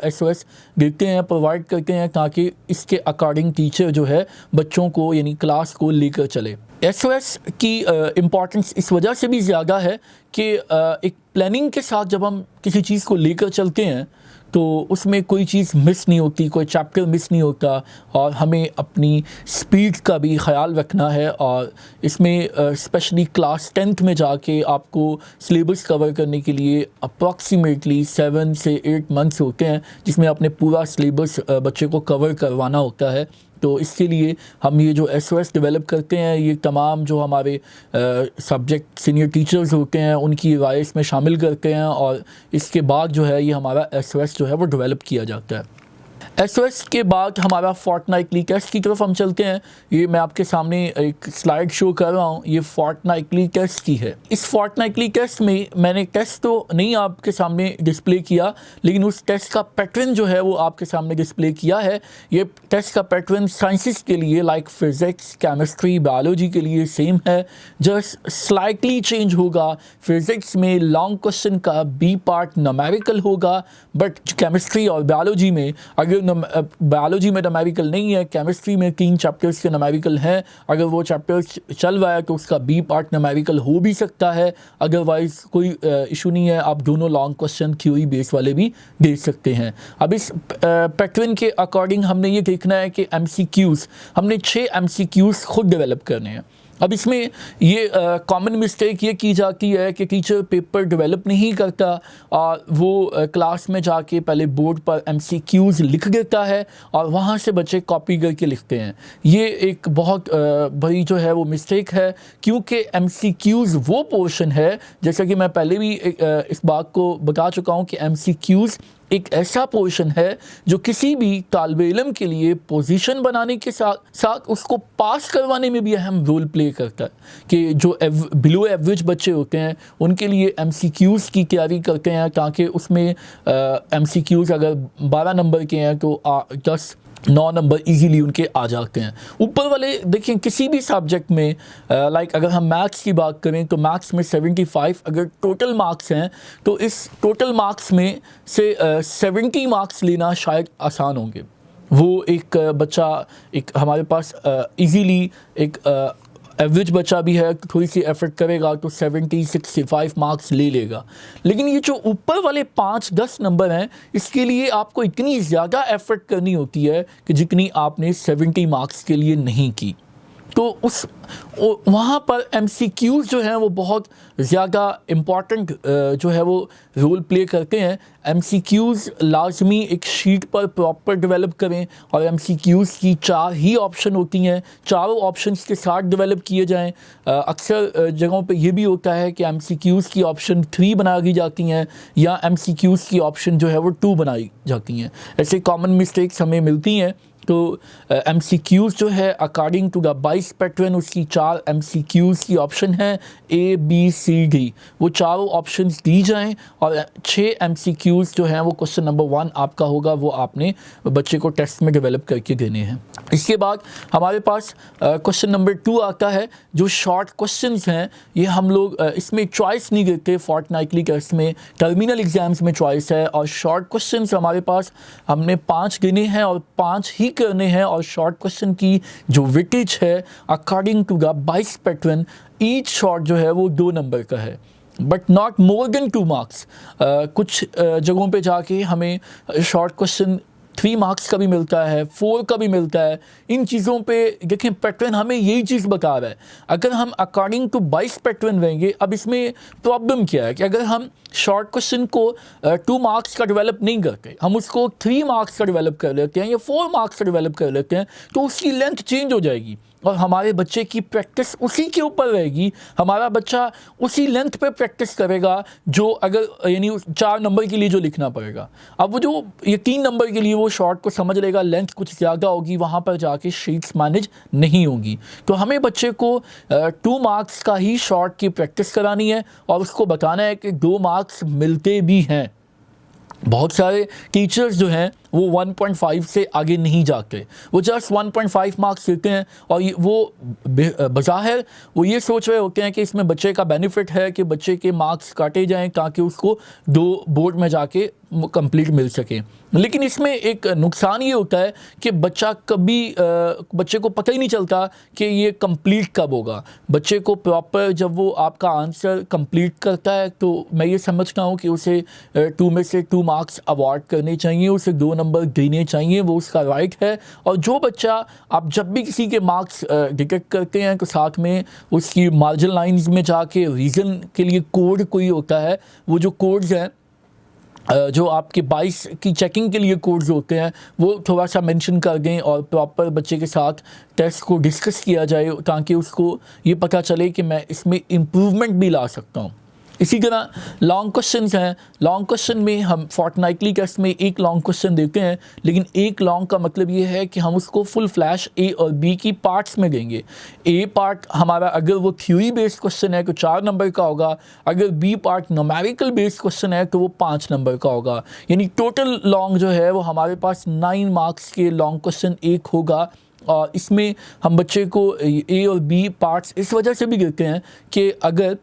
SOS देते हैं, प्रोवाइड करते हैं ताकि इसके अकॉर्डिंग टीचर जो है बच्चों को यानी क्लास को लेकर चले। SOS की इम्पॉर्टेंस इस वजह से भी ज़्यादा है कि एक प्लानिंग के साथ जब हम किसी चीज़ को लेकर चलते हैं तो उसमें कोई चीज़ मिस नहीं होती, कोई चैप्टर मिस नहीं होता और हमें अपनी स्पीड का भी ख्याल रखना है। और इसमें स्पेशली क्लास 10th में जाके आपको सिलेबस कवर करने के लिए अप्रॉक्सीमेटली 7 से 8 मंथ्स होते हैं जिसमें अपने पूरा सिलेबस बच्चे को कवर करवाना होता है। तो इसके लिए हम ये जो SOS डेवलप करते हैं ये तमाम जो हमारे सब्जेक्ट सीनियर टीचर्स होते हैं उनकी राय इसमें शामिल करते हैं और इसके बाद जो है ये हमारा SOS जो है वो डेवलप किया जाता है। SOS के बाद हमारा फोर्टनाइटली टेस्ट की तरफ हम चलते हैं। ये मैं आपके सामने एक स्लाइड शो कर रहा हूँ, ये फोर्टनाइटली टेस्ट की है। इस फोर्टनाइटली टेस्ट में मैंने टेस्ट तो नहीं आपके सामने डिस्प्ले किया लेकिन उस टेस्ट का पैटर्न जो है वो आपके सामने डिस्प्ले किया है। ये टेस्ट का पैटर्न साइंसेस के लिए लाइक फिज़िक्स, केमिस्ट्री, बायोलॉजी के लिए सेम है, जस्ट स्लाइटली चेंज होगा। फिज़िक्स में लॉन्ग क्वेश्चन का B पार्ट न्यूमेरिकल होगा, बट केमिस्ट्री और बायोलॉजी में अगर बायोलॉजी में न्यूमेरिकल नहीं है, केमिस्ट्री में 3 चैप्टर्स के न्यूमेरिकल हैं, अगर वो चैप्टर्स चल रहा है तो उसका B पार्ट न्यूमेरिकल हो भी सकता है, अदरवाइज़ कोई इशू नहीं है, आप दोनों लॉन्ग क्वेश्चन थ्योरी बेस वाले भी दे सकते हैं। अब इस पैटर्न के अकॉर्डिंग हमने ये देखना है कि MCQs हमने 6 MCQs खुद डेवलप करने हैं। अब इसमें ये कॉमन मिस्टेक ये की जाती है कि टीचर पेपर डेवलप नहीं करता और वो क्लास में जाके पहले बोर्ड पर MCQs लिख देता है और वहाँ से बच्चे कॉपी करके लिखते हैं। ये एक बहुत बड़ी जो है वो मिस्टेक है, क्योंकि MCQs वो पोर्शन है, जैसा कि मैं पहले भी इस बात को बता चुका हूँ कि MCQs एक ऐसा पोर्शन है जो किसी भी तालिब इल्म के लिए पोजीशन बनाने के साथ साथ उसको पास करवाने में भी अहम रोल प्ले करता है। कि जो बिलो एवरेज बच्चे होते हैं उनके लिए MCQs की तैयारी करते हैं ताकि उसमें MCQs अगर 12 नंबर के हैं तो 10-9 नंबर इजीली उनके आ जाते हैं। ऊपर वाले देखिए किसी भी सब्जेक्ट में लाइक अगर हम मैथ्स की बात करें तो मैथ्स में 75 अगर टोटल मार्क्स हैं तो इस टोटल मार्क्स में से 70 मार्क्स लेना शायद आसान होंगे। वो एक बच्चा एक हमारे पास इजीली एक एवरेज बच्चा भी है, थोड़ी सी एफर्ट करेगा तो 70-65 मार्क्स ले लेगा। लेकिन ये जो ऊपर वाले 5-10 नंबर हैं, इसके लिए आपको इतनी ज़्यादा एफर्ट करनी होती है कि जितनी आपने 70 मार्क्स के लिए नहीं की। तो वहाँ पर MCQs जो हैं वो बहुत ज़्यादा इम्पॉर्टेंट जो है वो रोल प्ले करते हैं। MCQs लाजमी एक शीट पर प्रॉपर डेवलप करें और MCQs की 4 ही ऑप्शन होती हैं, चारों ऑप्शंस के साथ डेवलप किए जाएं। अक्सर जगहों पे ये भी होता है कि MCQs की ऑप्शन 3 बना दी जाती हैं या MCQs की ऑप्शन जो है वो 2 बनाई जाती हैं। ऐसे कॉमन मिस्टेक्स हमें मिलती हैं। तो MCQs जो है अकॉर्डिंग टू द बाइस पैटर्न, उसकी 4 MCQs की ऑप्शन है ABCD, वो चारों ऑप्शंस दी जाएं और 6 MCQs जो हैं वो क्वेश्चन नंबर 1 आपका होगा, वो आपने बच्चे को टेस्ट में डेवलप करके देने हैं। इसके बाद हमारे पास क्वेश्चन नंबर 2 आता है, जो शॉर्ट क्वेश्चंस हैं। ये हम लोग इसमें चॉइस नहीं देते फोर्टनाइटली टेस्ट में, टर्मिनल एग्जाम्स में चॉइस है। और शॉर्ट क्वेश्चंस हमारे पास हमने 5 गिने हैं और 5 ही करने हैं। और शॉर्ट क्वेश्चन की जो वेटेज है अकॉर्डिंग टू द बाइस पैटर्न, ईच शॉर्ट जो है वो 2 नंबर का है, but not more than 2 marks. कुछ जगहों पे जाके हमें शॉर्ट क्वेश्चन 3 मार्क्स का भी मिलता है, 4 का भी मिलता है। इन चीज़ों पे देखें, पैटर्न हमें यही चीज़ बता रहा है। अगर हम अकॉर्डिंग टू बाइस पैटर्न रहेंगे, अब इसमें प्रॉब्लम क्या है कि अगर हम शॉर्ट क्वेश्चन को 2 मार्क्स का डेवलप नहीं करते, हम उसको 3 मार्क्स का डेवलप कर लेते हैं या 4 मार्क्स का डेवलप कर लेते हैं, तो उसकी लेंथ चेंज हो जाएगी और हमारे बच्चे की प्रैक्टिस उसी के ऊपर रहेगी। हमारा बच्चा उसी लेंथ पे प्रैक्टिस करेगा जो अगर यानी 4 नंबर के लिए जो लिखना पड़ेगा। अब वो जो ये 3 नंबर के लिए वो शॉर्ट को समझ लेगा, लेंथ कुछ ज़्यादा होगी, वहाँ पर जाके शीट्स मैनेज नहीं होंगी। तो हमें बच्चे को 2 मार्क्स का ही शॉर्ट की प्रैक्टिस करानी है और उसको बताना है कि 2 मार्क्स मिलते भी हैं। बहुत सारे टीचर्स जो हैं वो 1.5 से आगे नहीं जाते, वो जस्ट 1.5 मार्क्स देते हैं और वो बज़ाहिर वो ये सोच रहे होते हैं कि इसमें बच्चे का बेनिफिट है कि बच्चे के मार्क्स काटे जाएं ताकि उसको 2 बोर्ड में जाके कंप्लीट मिल सके। लेकिन इसमें एक नुकसान ये होता है कि बच्चे को पता ही नहीं चलता कि ये कंप्लीट कब होगा। बच्चे को प्रॉपर जब वो आपका आंसर कंप्लीट करता है तो मैं ये समझता हूँ कि उसे 2 में से 2 मार्क्स अवार्ड करने चाहिए, उसे 2 नंबर देने चाहिए, वो उसका राइट है। और जो बच्चा आप जब भी किसी के मार्क्स डिटेक्ट करते हैं तो साथ में उसकी मार्जिन लाइंस में जाके रीज़न के लिए कोड कोई होता है, वो जो कोड्स हैं जो आपके 22 की चेकिंग के लिए कोड्स होते हैं वो थोड़ा सा मेंशन कर दें और प्रॉपर बच्चे के साथ टेस्ट को डिस्कस किया जाए ताकि उसको ये पता चले कि मैं इसमें इम्प्रूवमेंट भी ला सकता हूँ। इसी तरह लॉन्ग क्वेश्चंस हैं। लॉन्ग क्वेश्चन में हम फोर्टनाइटली टेस्ट में एक लॉन्ग क्वेश्चन देते हैं, लेकिन एक लॉन्ग का मतलब ये है कि हम उसको फुल फ्लैश ए और बी की पार्ट्स में देंगे। ए पार्ट हमारा अगर वो थ्योरी बेस्ड क्वेश्चन है तो 4 नंबर का होगा, अगर B part numerical based question है तो वो 5 नंबर का होगा। यानी टोटल लॉन्ग जो है वो हमारे पास 9 मार्क्स के लॉन्ग क्वेश्चन एक होगा। और इसमें हम बच्चे को ए और बी पार्ट्स इस वजह से भी देते हैं कि अगर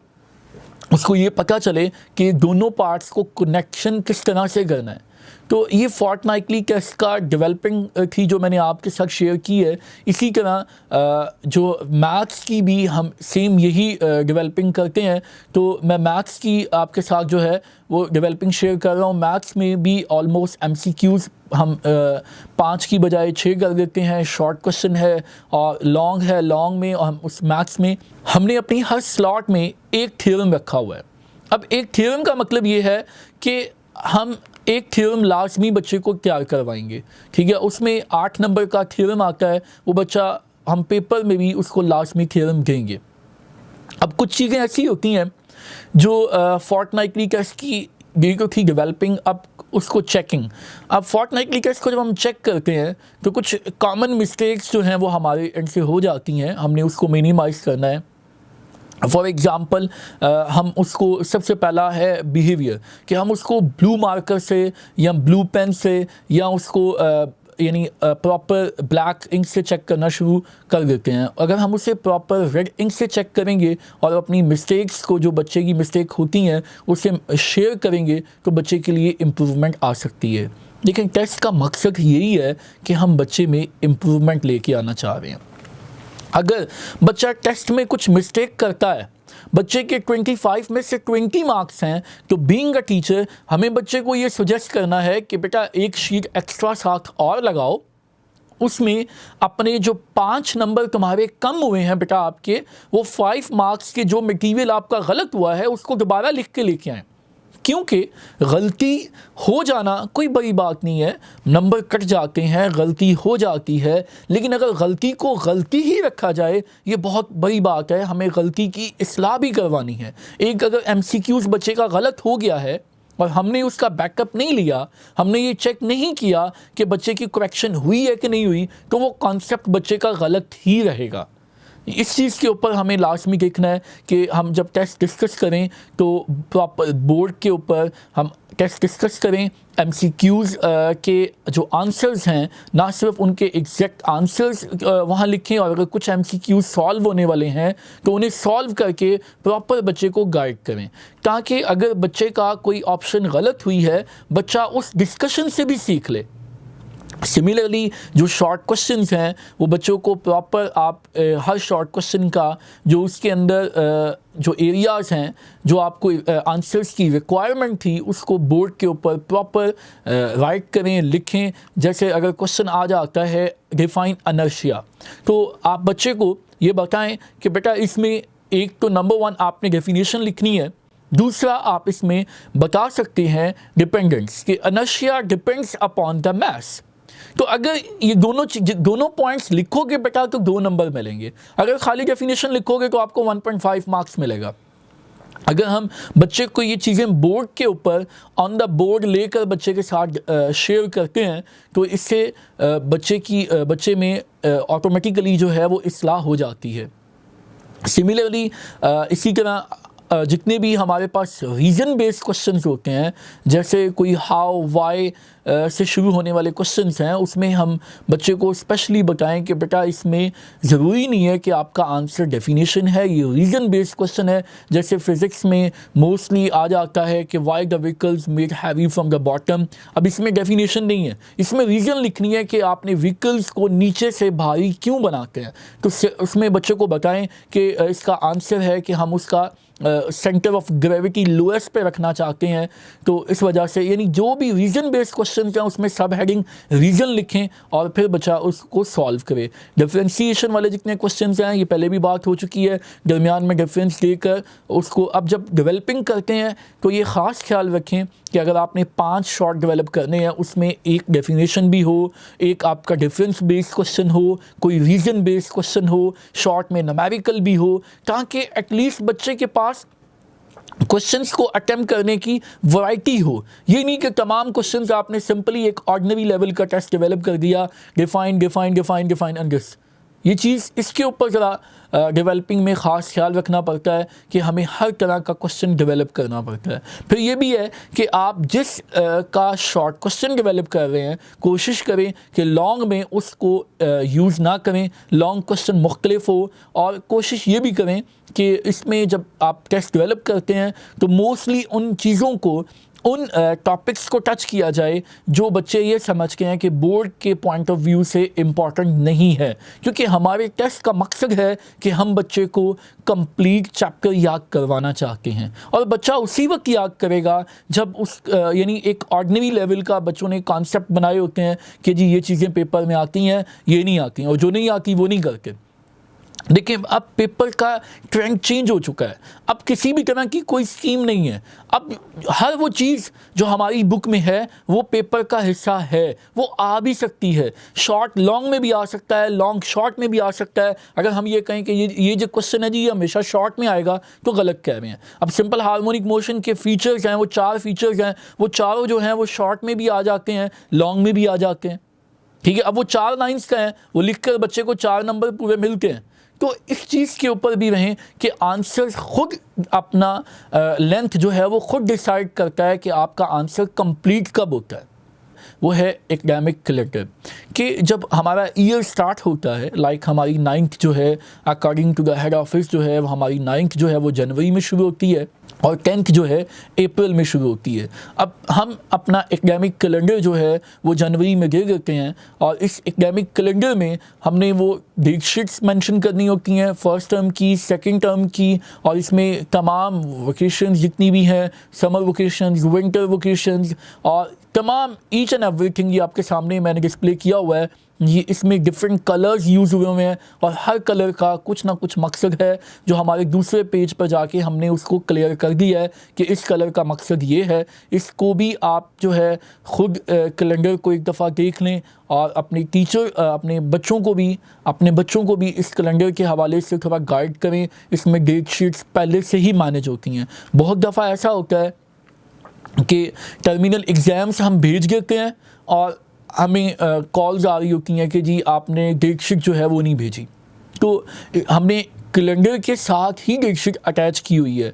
उसको ये पता चले कि दोनों पार्ट्स को कनेक्शन किस तरह से करना है। तो ये फोर्टनाइटली टेस्ट का डेवलपिंग थी जो मैंने आपके साथ शेयर की है। इसी तरह जो मैथ्स की भी हम सेम यही डेवलपिंग करते हैं। तो मैं मैथ्स की आपके साथ जो है वो डेवलपिंग शेयर कर रहा हूँ। मैथ्स में भी ऑलमोस्ट MCQs हम 5 की बजाय 6 कर देते हैं। शॉर्ट क्वेश्चन है और लॉन्ग है। लॉन्ग में और हम उस मैथ्स में हमने अपनी हर स्लॉट में एक थ्योरम रखा हुआ है। अब एक थ्योरम का मतलब ये है कि हम एक थ्योरम लाजमी बच्चे को तैयार करवाएंगे, ठीक है। उसमें 8 नंबर का थ्योरम आता है, वो बच्चा हम पेपर में भी उसको लाजमी थ्योरम देंगे। अब कुछ चीज़ें ऐसी होती हैं जो फोर्टनाइटली टेस्ट की तो थी डेवलपिंग, अब उसको चेकिंग। अब फोर्टनाइटली टेस्ट को जब हम चेक करते हैं तो कुछ कॉमन मिस्टेक्स जो हैं वो हमारे एंड से हो जाती हैं, हमने उसको मिनिमाइज़ करना है। फॉर एग्ज़ाम्पल हम उसको सबसे पहला है बिहेवियर कि हम उसको ब्लू मार्कर से या ब्लू पेन से या उसको यानी प्रॉपर ब्लैक इंक से चेक करना शुरू कर देते हैं। अगर हम उसे प्रॉपर रेड इंक से चेक करेंगे और अपनी मिस्टेक्स को, जो बच्चे की मिस्टेक होती हैं, उसे शेयर करेंगे तो बच्चे के लिए इम्प्रूवमेंट आ सकती है। लेकिन टेस्ट का मकसद यही है कि हम बच्चे में इम्प्रूवमेंट लेके आना चाह रहे हैं। अगर बच्चा टेस्ट में कुछ मिस्टेक करता है, बच्चे के 25 में से 20 मार्क्स हैं, तो बीइंग अ टीचर हमें बच्चे को ये सजेस्ट करना है कि बेटा एक शीट एक्स्ट्रा साथ और लगाओ, उसमें अपने जो 5 नंबर तुम्हारे कम हुए हैं बेटा आपके, वो 5 मार्क्स के जो मटेरियल आपका गलत हुआ है उसको दोबारा लिख के लेके आएँ। क्योंकि गलती हो जाना कोई बड़ी बात नहीं है, नंबर कट जाते हैं, गलती हो जाती है, लेकिन अगर गलती को गलती ही रखा जाए ये बहुत बड़ी बात है। हमें गलती की इस्लाह भी करवानी है। एक अगर MCQs बच्चे का गलत हो गया है और हमने उसका बैकअप नहीं लिया, हमने ये चेक नहीं किया कि बच्चे की करेक्शन हुई है कि नहीं हुई, तो वो कॉन्सेप्ट बच्चे का गलत ही रहेगा। इस चीज़ के ऊपर हमें लाजमी देखना है कि हम जब टेस्ट डिस्कस करें तो प्रॉपर बोर्ड के ऊपर हम टेस्ट डिस्कस करें, MCQs के जो आंसर्स हैं ना सिर्फ उनके एग्जैक्ट आंसर्स वहाँ लिखें, और अगर कुछ MCQs सॉल्व होने वाले हैं तो उन्हें सॉल्व करके प्रॉपर बच्चे को गाइड करें, ताकि अगर बच्चे का कोई ऑप्शन गलत हुई है बच्चा उस डिस्कशन से भी सीख ले। सिमिलरली जो शॉर्ट क्वेश्चंस हैं वो बच्चों को प्रॉपर आप हर शॉर्ट क्वेश्चन का जो उसके अंदर जो एरियाज़ हैं जो आपको आंसर्स की रिक्वायरमेंट थी उसको बोर्ड के ऊपर प्रॉपर राइट करें, लिखें। जैसे अगर क्वेश्चन आ जाता है डिफाइन इनर्शिया, तो आप बच्चे को ये बताएं कि बेटा इसमें एक तो नंबर 1 आपने डेफिनेशन लिखनी है, दूसरा आप इसमें बता सकते हैं डिपेंडेंस कि inertia depends upon the mass. तो अगर ये दोनों पॉइंट्स लिखोगे बेटा तो 2 नंबर मिलेंगे। अगर खाली डेफिनेशन लिखोगे तो आपको 1.5 मार्क्स मिलेगा। अगर हम बच्चे को ये चीज़ें बोर्ड के ऊपर ऑन द बोर्ड लेकर बच्चे के साथ शेयर करते हैं तो इससे बच्चे में ऑटोमेटिकली जो है वो इस्लाह हो जाती है। सिमिलरली इसी तरह जितने भी हमारे पास रीज़न बेस्ड क्वेश्चंस होते हैं, जैसे कोई हाउ वाई से शुरू होने वाले क्वेश्चंस हैं, उसमें हम बच्चे को स्पेशली बताएं कि बेटा इसमें ज़रूरी नहीं है कि आपका आंसर डेफिनेशन है, ये रीज़न बेस्ड क्वेश्चन है। जैसे फिज़िक्स में मोस्टली आ जाता है कि why the vehicles made heavy from the bottom. अब इसमें डेफिनेशन नहीं है, इसमें रीज़न लिखनी है कि आपने व्हीकल्स को नीचे से भारी क्यों बनाते हैं। तो उसमें बच्चे को बताएं कि इसका आंसर है कि हम उसका सेंटर ऑफ ग्रेविटी लोएस्ट पे रखना चाहते हैं, तो इस वजह से यानी जो भी रीज़न बेस्ड क्वेश्चन हैं उसमें सब हेडिंग रीज़न लिखें और फिर बच्चा उसको सॉल्व करे। डिफरेंशिएशन वाले जितने क्वेश्चन हैं ये पहले भी बात हो चुकी है, दरमियान में डिफरेंस देकर उसको अब जब डेवलपिंग करते हैं तो ये ख़ास ख्याल रखें कि अगर आपने 5 शॉर्ट डेवलप करने हैं उसमें एक डेफिनेशन भी हो, एक आपका डिफरेंस बेस्ड क्वेश्चन हो, कोई रीज़न बेस्ड क्वेश्चन हो, शॉर्ट में न्यूमेरिकल भी हो, ताकि एटलीस्ट बच्चे के पास क्वेश्चंस को अटेम्प्ट करने की वैरायटी हो। ये नहीं कि तमाम क्वेश्चंस आपने सिंपली एक ऑर्डिनरी लेवल का टेस्ट डेवलप कर दिया, define define define define and this. ये चीज़ इसके ऊपर ज़रा डेवलपिंग में ख़ास ख्याल रखना पड़ता है कि हमें हर तरह का क्वेश्चन डेवलप करना पड़ता है। फिर ये भी है कि आप जिस का शॉर्ट क्वेश्चन डेवलप कर रहे हैं कोशिश करें कि लॉन्ग में उसको यूज़ ना करें, लॉन्ग क्वेश्चन मुख्तलिफ हो, और कोशिश ये भी करें कि इसमें जब आप टेस्ट डेवलप करते हैं तो मोस्टली उन चीज़ों को, उन टॉपिक्स को टच किया जाए जो बच्चे ये समझ के हैं कि बोर्ड के पॉइंट ऑफ व्यू से इम्पॉर्टेंट नहीं है, क्योंकि हमारे टेस्ट का मकसद है कि हम बच्चे को कंप्लीट चैप्टर याद करवाना चाहते हैं, और बच्चा उसी वक्त याद करेगा जब उस यानी एक ऑर्डिनरी लेवल का बच्चों ने कॉन्सेप्ट बनाए होते हैं कि जी ये चीज़ें पेपर में आती हैं, ये नहीं आती हैं, और जो नहीं आती वो नहीं करते। देखिए अब पेपर का ट्रेंड चेंज हो चुका है, अब किसी भी तरह की कोई स्कीम नहीं है, अब हर वो चीज़ जो हमारी बुक में है वो पेपर का हिस्सा है, वो आ भी सकती है, शॉर्ट लॉन्ग में भी आ सकता है, लॉन्ग शॉर्ट में भी आ सकता है। अगर हम ये कहें कि ये जो क्वेश्चन है जी ये हमेशा शॉर्ट में आएगा तो गलत कह रहे हैं। अब सिंपल हार्मोनिक मोशन के फीचर्स हैं, वो 4 फीचर्स हैं, वो चारों जो हैं वो शॉर्ट में भी आ जाते हैं, लॉन्ग में भी आ जाते हैं, ठीक है। अब वो 4 लाइन्स का हैं, वो लिख कर बच्चे को 4 नंबर पूरे मिलते हैं। तो इस चीज़ के ऊपर भी रहें कि आंसर खुद अपना लेंथ जो है वो खुद डिसाइड करता है कि आपका आंसर कंप्लीट कब होता है। वो है एकेडमिक कैलेंडर कि जब हमारा ईयर स्टार्ट होता है, लाइक हमारी 9th जो है according to the head office जो है हमारी 9th जो है वो जनवरी में शुरू होती है, और 10th जो है अप्रैल में शुरू होती है। अब हम अपना एकेडमिक कैलेंडर जो है वो जनवरी में दे देते हैं और इस एकेडमिक कैलेंडर में हमने वो डेट शीट्स मेंशन करनी होती हैं, फर्स्ट टर्म की, सेकंड टर्म की, और इसमें तमाम वोकेशंस जितनी भी हैं, समर वोकेशंस, विंटर वोकेशंस और तमाम ईच एंड एवरीथिंग ये आपके सामने मैंने डिस्प्ले किया हुआ है। ये इसमें डिफरेंट कलर्स यूज़ हुए हुए हैं और हर कलर का कुछ ना कुछ मकसद है जो हमारे दूसरे पेज पर जाके हमने उसको क्लियर कर दिया है कि इस कलर का मकसद ये है। इसको भी आप जो है ख़ुद कैलेंडर को एक दफ़ा देख लें और अपने अपने बच्चों को भी इस कैलेंडर के हवाले से थोड़ा गाइड करें। इसमें डेट शीट्स पहले से ही मैनेज होती हैं। बहुत दफ़ा ऐसा होता है कि टर्मिनल एग्ज़ाम्स हम भेज देते हैं और हमें कॉल्स आ रही होती हैं कि जी आपने डेट शीट जो है वो नहीं भेजी। तो हमने कैलेंडर के साथ ही डेट शीट अटैच की हुई है।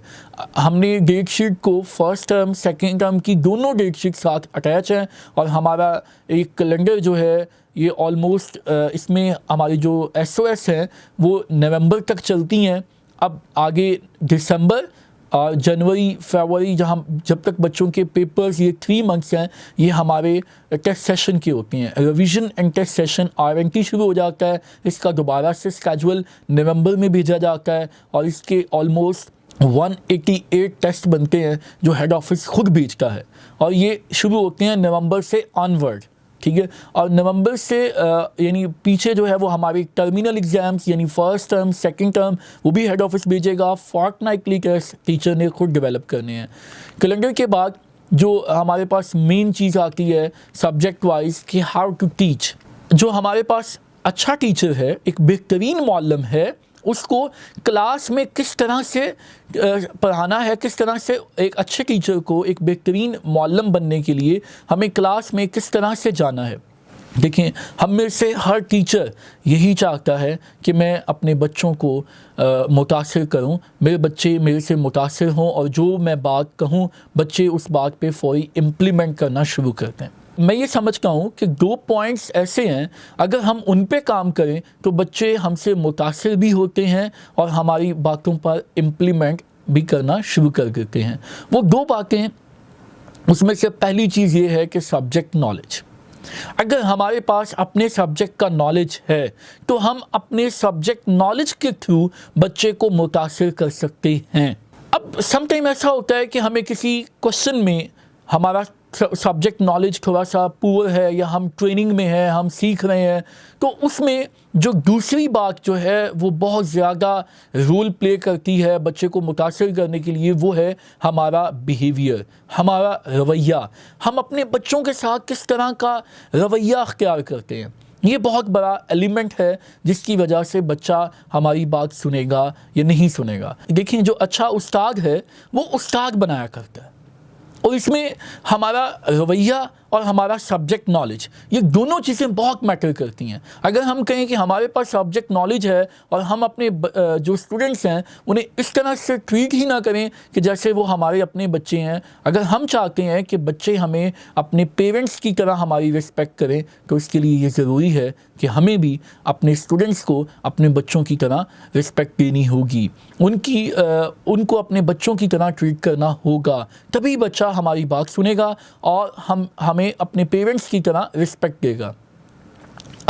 हमने डेट शीट को फर्स्ट टर्म सेकेंड टर्म की दोनों डेट शीट साथ अटैच हैं और हमारा एक कैलेंडर जो है ये ऑलमोस्ट इसमें हमारी जो SOS हैं वो नवंबर तक चलती हैं। अब आगे दिसंबर और जनवरी फरवरी जब तक बच्चों के पेपर्स, ये 3 मंथ्स हैं, ये हमारे टेस्ट सेशन के होते हैं। Revision and test session RNT शुरू हो जाता है। इसका दोबारा से स्केजुअल नवंबर में भेजा जाता है और इसके ऑलमोस्ट 188 टेस्ट बनते हैं जो हेड ऑफिस खुद भेजता है और ये शुरू होते हैं नवंबर से ऑनवर्ड, ठीक है। और नवंबर से यानी पीछे जो है वो हमारी टर्मिनल एग्ज़ाम्स यानी फ़र्स्ट टर्म सेकंड टर्म वो भी हेड ऑफिस भेजेगा। फोर्टनाइटली टेस्ट टीचर ने खुद डेवलप करने हैं। कैलेंडर के बाद जो हमारे पास मेन चीज़ आती है सब्जेक्ट वाइज कि हाउ टू टीच। जो हमारे पास अच्छा टीचर है, एक बेहतरीन मौलम है, उसको क्लास में किस तरह से पढ़ाना है, किस तरह से एक अच्छे टीचर को एक बेहतरीन मौलम बनने के लिए हमें क्लास में किस तरह से जाना है। देखें, हम में से हर टीचर यही चाहता है कि मैं अपने बच्चों को मुतासिर करूं, मेरे बच्चे मेरे से मुतासिर हों और जो मैं बात कहूं बच्चे उस बात पे फौरी इम्प्लीमेंट करना शुरू करते हैं। मैं ये समझता हूँ कि 2 पॉइंट्स ऐसे हैं, अगर हम उन पे काम करें तो बच्चे हमसे मुतासिर भी होते हैं और हमारी बातों पर इम्प्लीमेंट भी करना शुरू कर देते हैं। वो 2 बातें, उसमें से पहली चीज़ ये है कि सब्जेक्ट नॉलेज। अगर हमारे पास अपने सब्जेक्ट का नॉलेज है तो हम अपने सब्जेक्ट नॉलेज के थ्रू बच्चे को मुतासिर कर सकते हैं। अब समटाइम ऐसा होता है कि हमें किसी क्वेश्चन में हमारा सब्जेक्ट नॉलेज थोड़ा सा पुअर है या हम ट्रेनिंग में हैं, हम सीख रहे हैं, तो उसमें जो दूसरी बात जो है वो बहुत ज़्यादा रोल प्ले करती है बच्चे को मुतासिर करने के लिए, वो है हमारा बिहेवियर, हमारा रवैया। हम अपने बच्चों के साथ किस तरह का रवैया अख्तियार करते हैं, ये बहुत बड़ा एलिमेंट है जिसकी वजह से बच्चा हमारी बात सुनेगा या नहीं सुनेगा। देखिए, जो अच्छा उस्ताद है वो उस्ताद बनाया करता है और इसमें हमारा रवैया और हमारा सब्जेक्ट नॉलेज, ये दोनों चीज़ें बहुत मैटर करती हैं। अगर हम कहें कि हमारे पास सब्जेक्ट नॉलेज है और हम अपने जो स्टूडेंट्स हैं उन्हें इस तरह से ट्रीट ही ना करें कि जैसे वो हमारे अपने बच्चे हैं, अगर हम चाहते हैं कि बच्चे हमें अपने पेरेंट्स की तरह हमारी रिस्पेक्ट करें, तो इसके लिए ये ज़रूरी है कि हमें भी अपने स्टूडेंट्स को अपने बच्चों की तरह रिस्पेक्ट देनी होगी, उनको अपने बच्चों की तरह ट्रीट करना होगा, तभी बच्चा हमारी बात सुनेगा और हमें अपने पेरेंट्स की तरह रिस्पेक्ट देगा।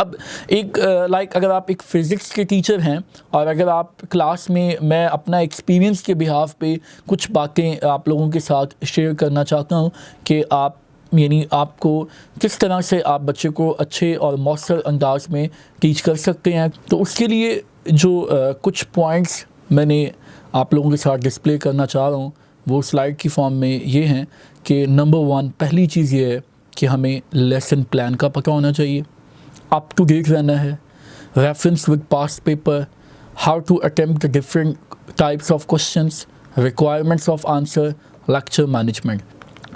अब एक अगर आप एक फ़िज़िक्स के टीचर हैं और अगर आप क्लास में, मैं अपना एक्सपीरियंस के बिहाफ पे कुछ बातें आप लोगों के साथ शेयर करना चाहता हूँ कि आप यानी आपको किस तरह से आप बच्चे को अच्छे और मौसर अंदाज में टीच कर सकते हैं। तो उसके लिए जो कुछ पॉइंट्स मैंने आप लोगों के साथ डिस्प्ले करना चाह रहा हूँ वो स्लाइड की फॉर्म में ये हैं कि नंबर 1, पहली चीज़ ये है कि हमें लेसन प्लान का पता होना चाहिए, अप टू डेट रहना है, reference with past paper, how to attempt the different types of questions, requirements of answer, lecture management.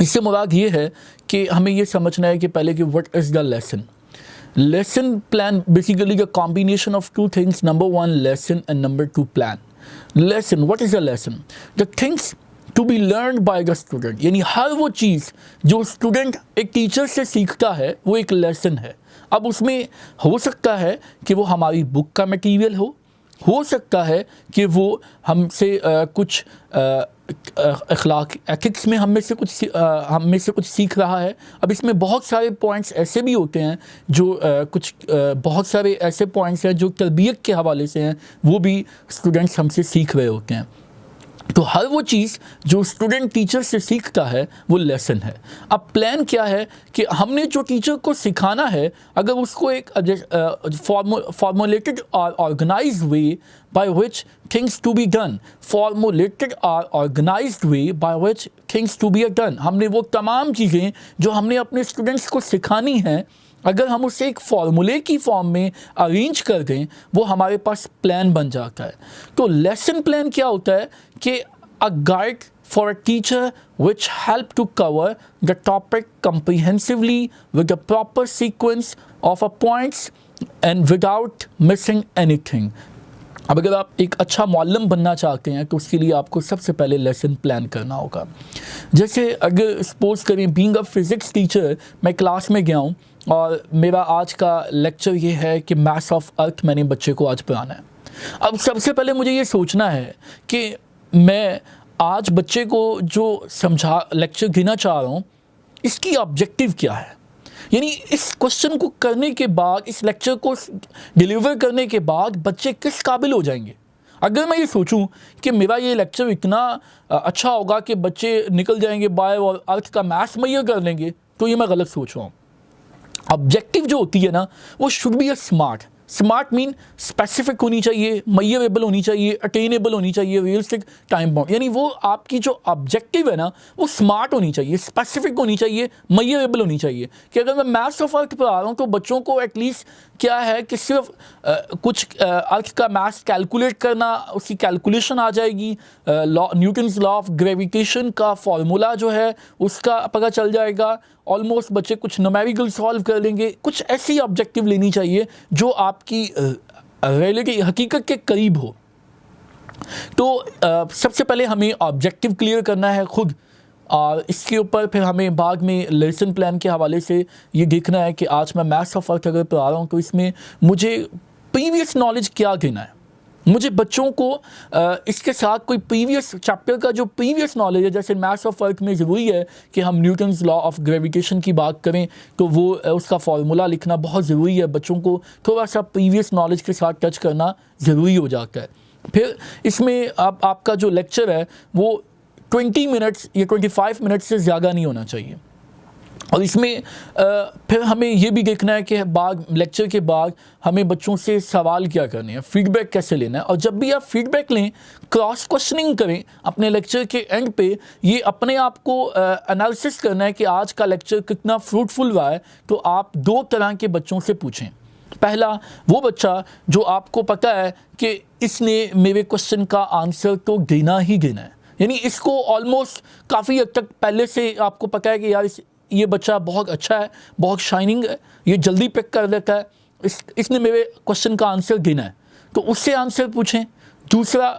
इससे मुराद ये है कि हमें ये समझना है कि पहले कि what is the lesson. Lesson plan basically the combination of 2 things, number 1 lesson and number 2 plan. Lesson, what is the lesson? The things to be learn by the student, यानी हर वो चीज़ जो स्टूडेंट एक टीचर से सीखता है वो एक लेसन है। अब उसमें हो सकता है कि वो हमारी बुक का मटेरियल हो, हो सकता है कि वो हमसे कुछ अखलाक एथिक्स में हम में से कुछ सीख रहा है। अब इसमें बहुत सारे पॉइंट्स ऐसे भी होते हैं जो बहुत सारे ऐसे पॉइंट्स हैं जो तरबियत के हवाले से हैं, वो भी स्टूडेंट्स हमसे सीख रहे होते हैं। तो हर वो चीज़ जो स्टूडेंट टीचर से सीखता है वो लेसन है। अब प्लान क्या है कि हमने जो टीचर को सिखाना है, अगर उसको एक फॉर्मुलेटेड और organised way by which things to be done, formulated or organized way by which things to be done, हमने वो तमाम चीज़ें जो हमने अपने स्टूडेंट्स को सिखानी हैं, अगर हम उसे एक फॉर्मूले की फॉर्म में अरेंज कर दें, वो हमारे पास प्लान बन जाता है। तो लेसन प्लान क्या होता है कि a guide for a teacher which help to cover the topic comprehensively with a proper sequence of points and without missing anything। अब अगर आप एक अच्छा मुअल्लिम बनना चाहते हैं तो उसके लिए आपको सबसे पहले लेसन प्लान करना होगा। जैसे अगर सपोज करें बीइंग अ फिज़िक्स टीचर, मैं क्लास में गया हूँ और मेरा आज का लेक्चर ये है कि मास ऑफ अर्थ मैंने बच्चे को आज पढ़ाना है। अब सबसे पहले मुझे ये सोचना है कि मैं आज बच्चे को जो लेक्चर देना चाह रहा हूँ, इसकी ऑब्जेक्टिव क्या है। यानी इस क्वेश्चन को करने के बाद, इस लेक्चर को डिलीवर करने के बाद बच्चे किस काबिल हो जाएंगे। अगर मैं ये सोचूं कि मेरा ये लेक्चर इतना अच्छा होगा कि बच्चे निकल जाएंगे बायो और अर्थ का मैथ्स मैयर कर लेंगे, तो ये मैं गलत सोच रहा हूँ। ऑब्जेक्टिव जो होती है ना, वो should be a smart mean specific होनी चाहिए, मैयरेबल होनी चाहिए, अटेनेबल होनी चाहिए, रियलिस्टिक टाइम बाउंड। यानी वो आपकी जो ऑब्जेक्टिव है ना, वो स्मार्ट होनी चाहिए, स्पेसिफिक होनी चाहिए, मैयरेबल होनी चाहिए। कि अगर मैं मैथ्स ऑफ अर्थ पढ़ा रहा हूँ तो बच्चों को एटलीस्ट क्या है कि सिर्फ कुछ अर्थ का मैथ्स कैलकुलेट करना, उसकी कैलकुलेशन आ जाएगी, न्यूटन्स लॉ ऑफ ग्रेविटेशन का फॉर्मूला जो है उसका पता चल जाएगा, ऑलमोस्ट बच्चे कुछ न्यूमेरिकल सॉल्व कर लेंगे। कुछ ऐसी ऑब्जेक्टिव लेनी चाहिए जो आपकी रियलिटी हकीकत के करीब हो। तो सबसे पहले हमें ऑब्जेक्टिव क्लियर करना है खुद, और इसके ऊपर फिर हमें बाद में लेसन प्लान के हवाले से ये देखना है कि आज मैं मैथ्स ऑफ अर्थ अगर पढ़ा रहा हूँ तो इसमें मुझे प्रीवियस नॉलेज क्या देना है। मुझे बच्चों को इसके साथ कोई प्रीवियस चैप्टर का जो प्रीवियस नॉलेज है, जैसे मैथ्स ऑफ अर्थ में ज़रूरी है कि हम न्यूटन्स लॉ ऑफ ग्रेविटेशन की बात करें तो वो उसका फॉर्मूला लिखना बहुत ज़रूरी है। बच्चों को थोड़ा सा प्रीवियस नॉलेज के साथ टच करना ज़रूरी हो जाता है। फिर इसमें आपका जो लेक्चर है वो 20 मिनट्स या 25 मिनट्स से ज़्यादा नहीं होना चाहिए। और इसमें फिर हमें ये भी देखना है कि लेक्चर के बाद हमें बच्चों से सवाल क्या करने हैं, फीडबैक कैसे लेना है। और जब भी आप फीडबैक लें, क्रॉस क्वेश्चनिंग करें अपने लेक्चर के एंड पे। ये अपने आप को एनालिसिस करना है कि आज का लेक्चर कितना फ्रूटफुल रहा है। तो आप दो तरह के बच्चों से पूछें। पहला वो बच्चा जो आपको पता है कि इसने मेरे क्वेश्चन का आंसर तो देना ही देना है, यानी इसको ऑलमोस्ट काफ़ी हद तक पहले से आपको पता है कि यार ये बच्चा बहुत अच्छा है, बहुत शाइनिंग है, ये जल्दी पिक कर लेता है, इसने मेरे क्वेश्चन का आंसर देना है, तो उससे आंसर पूछें। दूसरा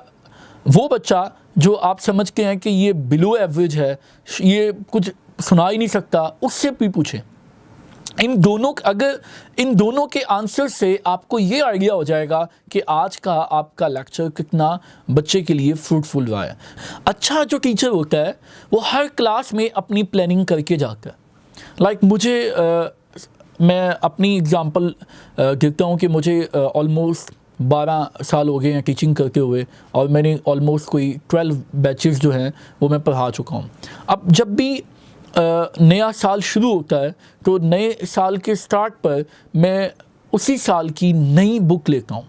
वो बच्चा जो आप समझते हैं कि ये बिलो एवरेज है, ये कुछ सुना ही नहीं सकता, उससे भी पूछें। अगर इन दोनों के आंसर से आपको ये आइडिया हो जाएगा कि आज का आपका लेक्चर कितना बच्चे के लिए फ्रूटफुल रहा है। अच्छा जो टीचर होता है वो हर क्लास में अपनी प्लानिंग करके जाता है। मैं अपनी एग्जांपल देखता हूँ कि मुझे ऑलमोस्ट 12 साल हो गए हैं टीचिंग करते हुए, और मैंने ऑलमोस्ट कोई 12 बैचेस जो हैं वो मैं पढ़ा चुका हूँ। अब जब भी नया साल शुरू होता है तो नए साल के स्टार्ट पर मैं उसी साल की नई बुक लेता हूँ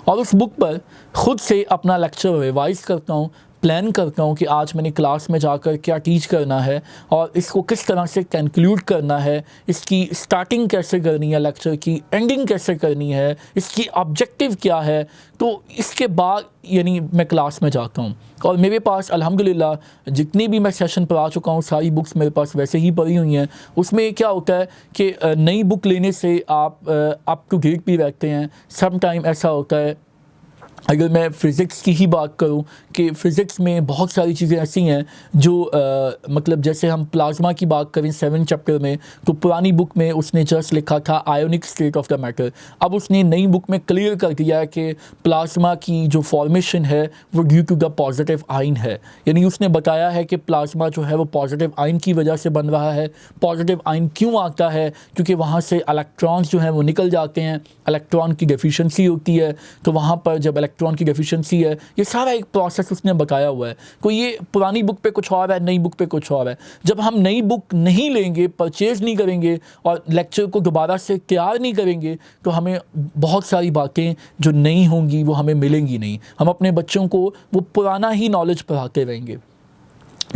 और उस बुक पर ख़ुद से अपना लेक्चर रिवाइज़ करता हूँ, प्लान करता हूँ कि आज मैंने क्लास में जाकर क्या टीच करना है और इसको किस तरह से कंक्लूड करना है, इसकी स्टार्टिंग कैसे करनी है, लेक्चर की एंडिंग कैसे करनी है, इसकी ऑब्जेक्टिव क्या है। तो इसके बाद यानी मैं क्लास में जाता हूँ और मेरे पास अल्हम्दुलिल्लाह जितनी भी मैं सेशन पढ़ा चुका हूँ सारी बुक्स मेरे पास वैसे ही पढ़ी हुई हैं। उसमें क्या होता है कि नई बुक लेने से आप अप टू डेट भी रहते हैं। सम टाइम ऐसा होता है, अगर मैं फ़िज़िक्स की ही बात करूं कि फ़िज़िक्स में बहुत सारी चीज़ें ऐसी हैं जो मतलब जैसे हम प्लाज्मा की बात करें 7 चैप्टर में, तो पुरानी बुक में उसने जस्ट लिखा था ionic state of the matter. अब उसने नई बुक में क्लियर कर दिया है कि प्लाज्मा की जो फॉर्मेशन है वो due to the positive ion है। यानी उसने बताया है कि प्लाज्मा जो है वो पॉजिटिव आयन की वजह से बन रहा है। पॉजिटिव आयन क्यों आता है? क्योंकि वहाँ से इलेक्ट्रॉन्स जो हैं वो निकल जाते हैं, इलेक्ट्रॉन की डेफिशिएंसी होती है, तो वहाँ पर जब इलेक्ट्रॉन की डेफिशिएंसी है, ये सारा एक प्रोसेस उसने बताया हुआ है। तो ये पुरानी बुक पे कुछ और है, नई बुक पे कुछ और है। जब हम नई बुक नहीं लेंगे, परचेज़ नहीं करेंगे और लेक्चर को दोबारा से तैयार नहीं करेंगे, तो हमें बहुत सारी बातें जो नहीं होंगी वो हमें मिलेंगी नहीं। हम अपने बच्चों को वो पुराना ही नॉलेज पढ़ाते रहेंगे।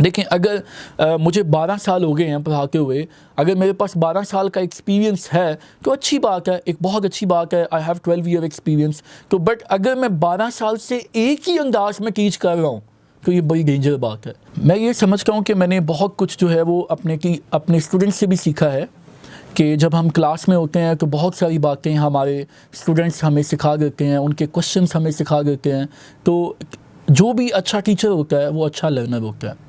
देखें, अगर मुझे 12 साल हो गए हैं पढ़ाते हुए, अगर मेरे पास 12 साल का एक्सपीरियंस है तो अच्छी बात है, एक बहुत अच्छी बात है। I have 12 year experience. तो बट अगर मैं 12 साल से एक ही अंदाज में टीच कर रहा हूँ तो ये बड़ी डेंजर बात है। मैं ये समझता हूँ कि मैंने बहुत कुछ जो है वो अपने स्टूडेंट्स से भी सीखा है कि जब हम क्लास में होते हैं तो बहुत सारी बातें हमारे स्टूडेंट्स हमें सिखा देते हैं, उनके क्वेश्चंस हमें सिखा देते हैं। तो जो भी अच्छा टीचर होता है वो अच्छा लर्नर होता है।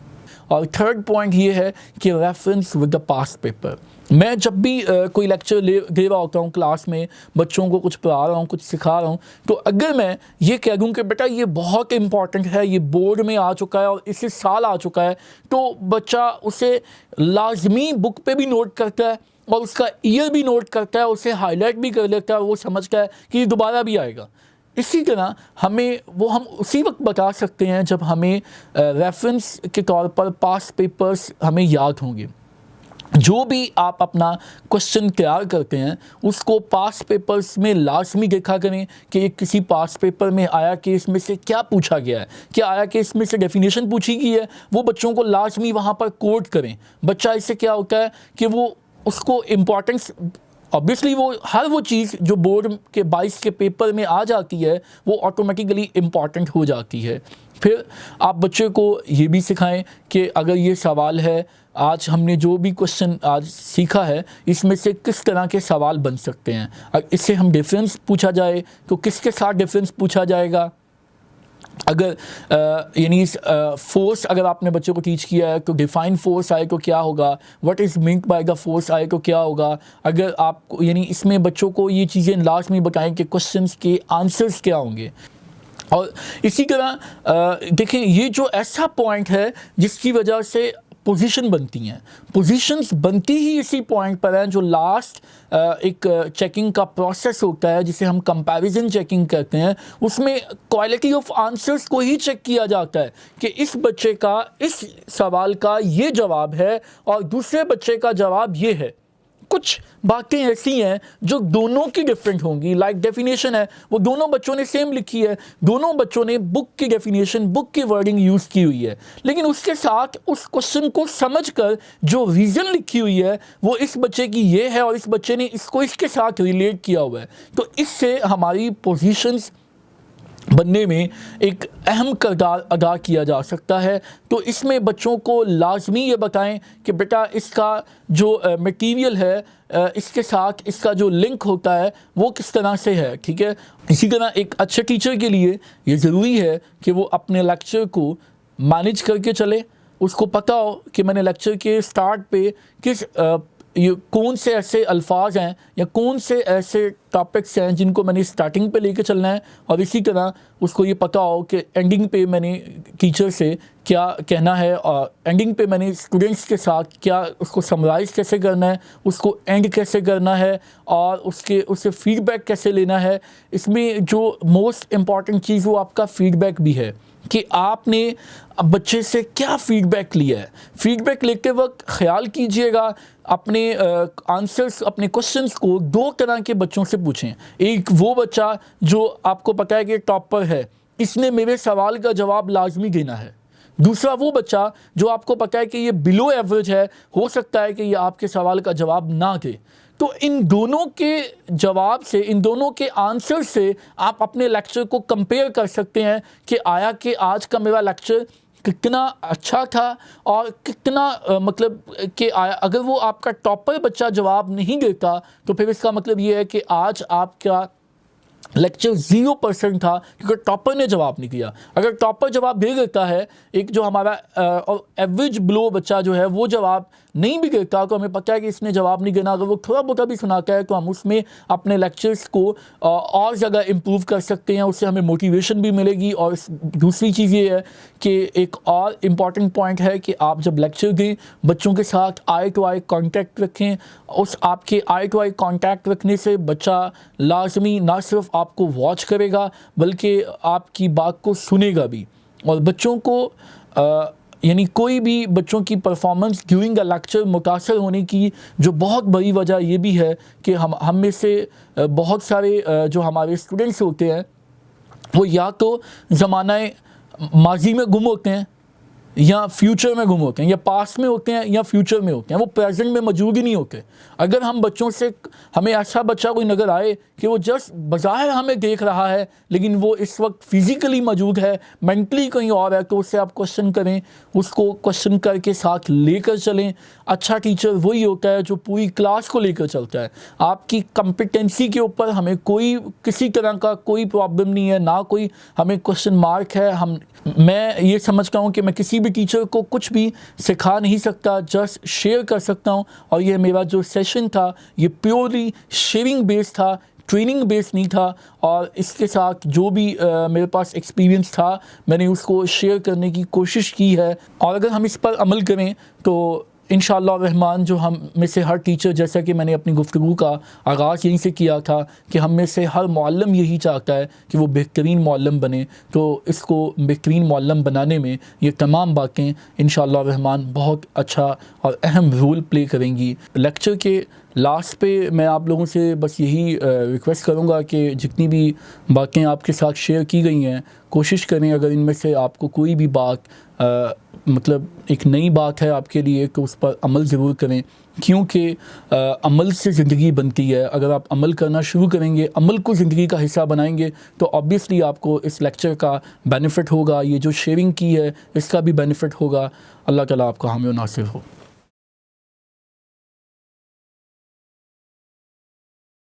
और थर्ड पॉइंट ये है कि reference with the past paper. मैं जब भी कोई लेक्चर दे रहा होता हूँ क्लास में, बच्चों को कुछ पढ़ा रहा हूँ, कुछ सिखा रहा हूँ, तो अगर मैं ये कह दूँ कि बेटा ये बहुत इंपॉर्टेंट है, ये बोर्ड में आ चुका है और इसी साल आ चुका है, तो बच्चा उसे लाजमी बुक पे भी नोट करता है और उसका ईयर भी नोट करता है, उसे हाईलाइट भी कर लेता है, वो समझता है कि ये दोबारा भी आएगा। इसी तरह हम उसी वक्त बता सकते हैं जब हमें रेफरेंस के तौर पर पास्ट पेपर्स हमें याद होंगे। जो भी आप अपना क्वेश्चन तैयार करते हैं उसको पास्ट पेपर्स में लाजमी देखा करें कि किसी पास्ट पेपर में आया कि इसमें से क्या पूछा गया है, क्या आया कि इसमें से डेफिनेशन पूछी गई है, वो बच्चों को लाजमी वहाँ पर कोट करें। बच्चा इससे क्या होता है कि वो उसको इम्पॉर्टेंस, ऑब्वियसली वो हर वो चीज़ जो बोर्ड के 22 के पेपर में आ जाती है वो ऑटोमेटिकली इम्पॉर्टेंट हो जाती है। फिर आप बच्चे को ये भी सिखाएं कि अगर ये सवाल है, आज हमने जो भी क्वेश्चन आज सीखा है इसमें से किस तरह के सवाल बन सकते हैं। अगर इससे हम डिफरेंस पूछा जाए तो किसके साथ डिफरेंस पूछा जाएगा। अगर यानी फोर्स अगर आपने बच्चों को टीच किया है तो डिफाइन फोर्स आए तो क्या होगा, what is meant by the force आए तो क्या होगा। अगर आप यानी इसमें बच्चों को ये चीज़ें लास्ट में बताएं कि क्वेश्चंस के आंसर्स क्या होंगे। और इसी तरह देखें, ये जो ऐसा पॉइंट है जिसकी वजह से पोजीशन बनती हैं, पोजीशंस बनती ही इसी पॉइंट पर हैं जो लास्ट एक चेकिंग का प्रोसेस होता है जिसे हम कंपैरिजन चेकिंग कहते हैं। उसमें क्वालिटी ऑफ आंसर्स को ही चेक किया जाता है कि इस बच्चे का इस सवाल का ये जवाब है और दूसरे बच्चे का जवाब ये है। कुछ बातें ऐसी हैं जो दोनों की डिफरेंट होंगी। लाइक डेफिनेशन है, वो दोनों बच्चों ने सेम लिखी है, दोनों बच्चों ने बुक की डेफिनेशन, बुक की वर्डिंग यूज़ की हुई है, लेकिन उसके साथ उस क्वेश्चन को समझकर जो रीज़न लिखी हुई है वो इस बच्चे की ये है और इस बच्चे ने इसको इसके साथ रिलेट किया हुआ है। तो इससे हमारी पोजीशंस बनने में एक अहम किरदार अदा किया जा सकता है। तो इसमें बच्चों को लाजमी ये बताएं कि बेटा इसका जो मटेरियल है इसके साथ इसका जो लिंक होता है वो किस तरह से है, ठीक है। इसी तरह एक अच्छे टीचर के लिए ये ज़रूरी है कि वो अपने लेक्चर को मैनेज करके चले। उसको पता हो कि मैंने लेक्चर के स्टार्ट पे ये कौन से ऐसे अल्फाज हैं या कौन से ऐसे टॉपिक्स हैं जिनको मैंने स्टार्टिंग पे लेके चलना है, और इसी तरह उसको ये पता हो कि एंडिंग पे मैंने टीचर से क्या कहना है और एंडिंग पे मैंने स्टूडेंट्स के साथ क्या उसको समराइज़ कैसे करना है, उसको एंड कैसे करना है और उससे फीडबैक कैसे लेना है। इसमें जो मोस्ट इम्पॉर्टेंट चीज़ वो आपका फीडबैक भी है कि आपने बच्चे से क्या फ़ीडबैक लिया है। फ़ीडबैक लेते वक्त ख्याल कीजिएगा अपने आंसर्स, अपने क्वेश्चंस को दो तरह के बच्चों से पूछें। एक वो बच्चा जो आपको पता है कि टॉपर है, इसने मेरे सवाल का जवाब लाजमी देना है। दूसरा वो बच्चा जो आपको पता है कि ये बिलो एवरेज है, हो सकता है कि ये आपके सवाल का जवाब ना दे। तो इन दोनों के जवाब से, इन दोनों के आंसर से आप अपने लेक्चर को कंपेयर कर सकते हैं कि आया कि आज का मेरा लेक्चर कितना अच्छा था और कितना मतलब कि अगर वो आपका टॉपर बच्चा जवाब नहीं देता तो फिर इसका मतलब ये है कि आज आपका लेक्चर 0% था क्योंकि टॉपर ने जवाब नहीं किया। अगर टॉपर जवाब दे देता है, एक जो हमारा एवरेज बिलो बच्चा जो है वो जवाब नहीं भी करता, तो हमें पता है कि इसने जवाब नहीं देना, अगर वो थोड़ा बहुत भी सुनाता है तो हम उसमें अपने लेक्चर्स को और ज़्यादा इम्प्रूव कर सकते हैं, उससे हमें मोटिवेशन भी मिलेगी। और दूसरी चीज़ ये है कि एक और इम्पॉर्टेंट पॉइंट है कि आप जब लेक्चर दें बच्चों के साथ आई टू आई कॉन्टैक्ट रखें। उस आपके आई टू आई कॉन्टैक्ट रखने से बच्चा लाजमी ना सिर्फ आपको वॉच करेगा बल्कि आपकी बात को सुनेगा भी। और बच्चों को यानी कोई भी बच्चों की परफॉर्मेंस ड्यूरिंग अ लेक्चर मुतासर होने की जो बहुत बड़ी वजह ये भी है कि हम में से बहुत सारे जो हमारे स्टूडेंट्स होते हैं वो या तो ज़माने माजी में गुम होते हैं या फ्यूचर में गुम होते हैं, या पास्ट में होते हैं या फ्यूचर में होते हैं, वो प्रेजेंट में मौजूद ही नहीं होते। अगर हम बच्चों से, हमें ऐसा बच्चा कोई नज़र आए कि वो जस्ट बज़ाहिर हमें देख रहा है लेकिन वो इस वक्त फिज़िकली मौजूद है, मेंटली कहीं और है, तो उससे आप क्वेश्चन करें, उसको क्वेश्चन करके साथ लेकर चलें। अच्छा टीचर वही होता है जो पूरी क्लास को लेकर चलता है। आपकी कॉम्पिटेंसी के ऊपर हमें कोई किसी तरह का कोई प्रॉब्लम नहीं है, ना कोई हमें क्वेश्चन मार्क है। मैं ये समझता हूँ कि मैं किसी भी टीचर को कुछ भी सिखा नहीं सकता, जस्ट शेयर कर सकता हूँ। और ये मेरा जो सेशन था ये प्योरली शेयरिंग बेस्ड था, ट्रेनिंग बेस्ड नहीं था। और इसके साथ जो भी मेरे पास एक्सपीरियंस था मैंने उसको शेयर करने की कोशिश की है। और अगर हम इस पर अमल करें तो इंशाअल्लाह रहमान जो हम में से हर टीचर, जैसा कि मैंने अपनी गुफ्तगू का आगाज़ यहीं से किया था कि हम में से हर मुअल्लिम यही चाहता है कि वो बेहतरीन मुअल्लिम बने, तो इसको बेहतरीन मुअल्लिम बनाने में ये तमाम बातें इंशाअल्लाह रहमान बहुत अच्छा और अहम रोल प्ले करेंगी। लेक्चर के लास्ट पे मैं आप लोगों से बस यही रिक्वेस्ट करूँगा कि जितनी भी बातें आपके साथ शेयर की गई हैं, कोशिश करें अगर इनमें से आपको कोई भी बात मतलब एक नई बात है आपके लिए तो उस पर अमल ज़रूर करें, क्योंकि अमल से ज़िंदगी बनती है। अगर आप अमल करना शुरू करेंगे, अमल को ज़िंदगी का हिस्सा बनाएंगे तो ऑब्वियसली आपको इस लेक्चर का बेनिफिट होगा, ये जो शेयरिंग की है इसका भी बेनिफिट होगा। अल्लाह ताला आपका हामी और नासिर हो।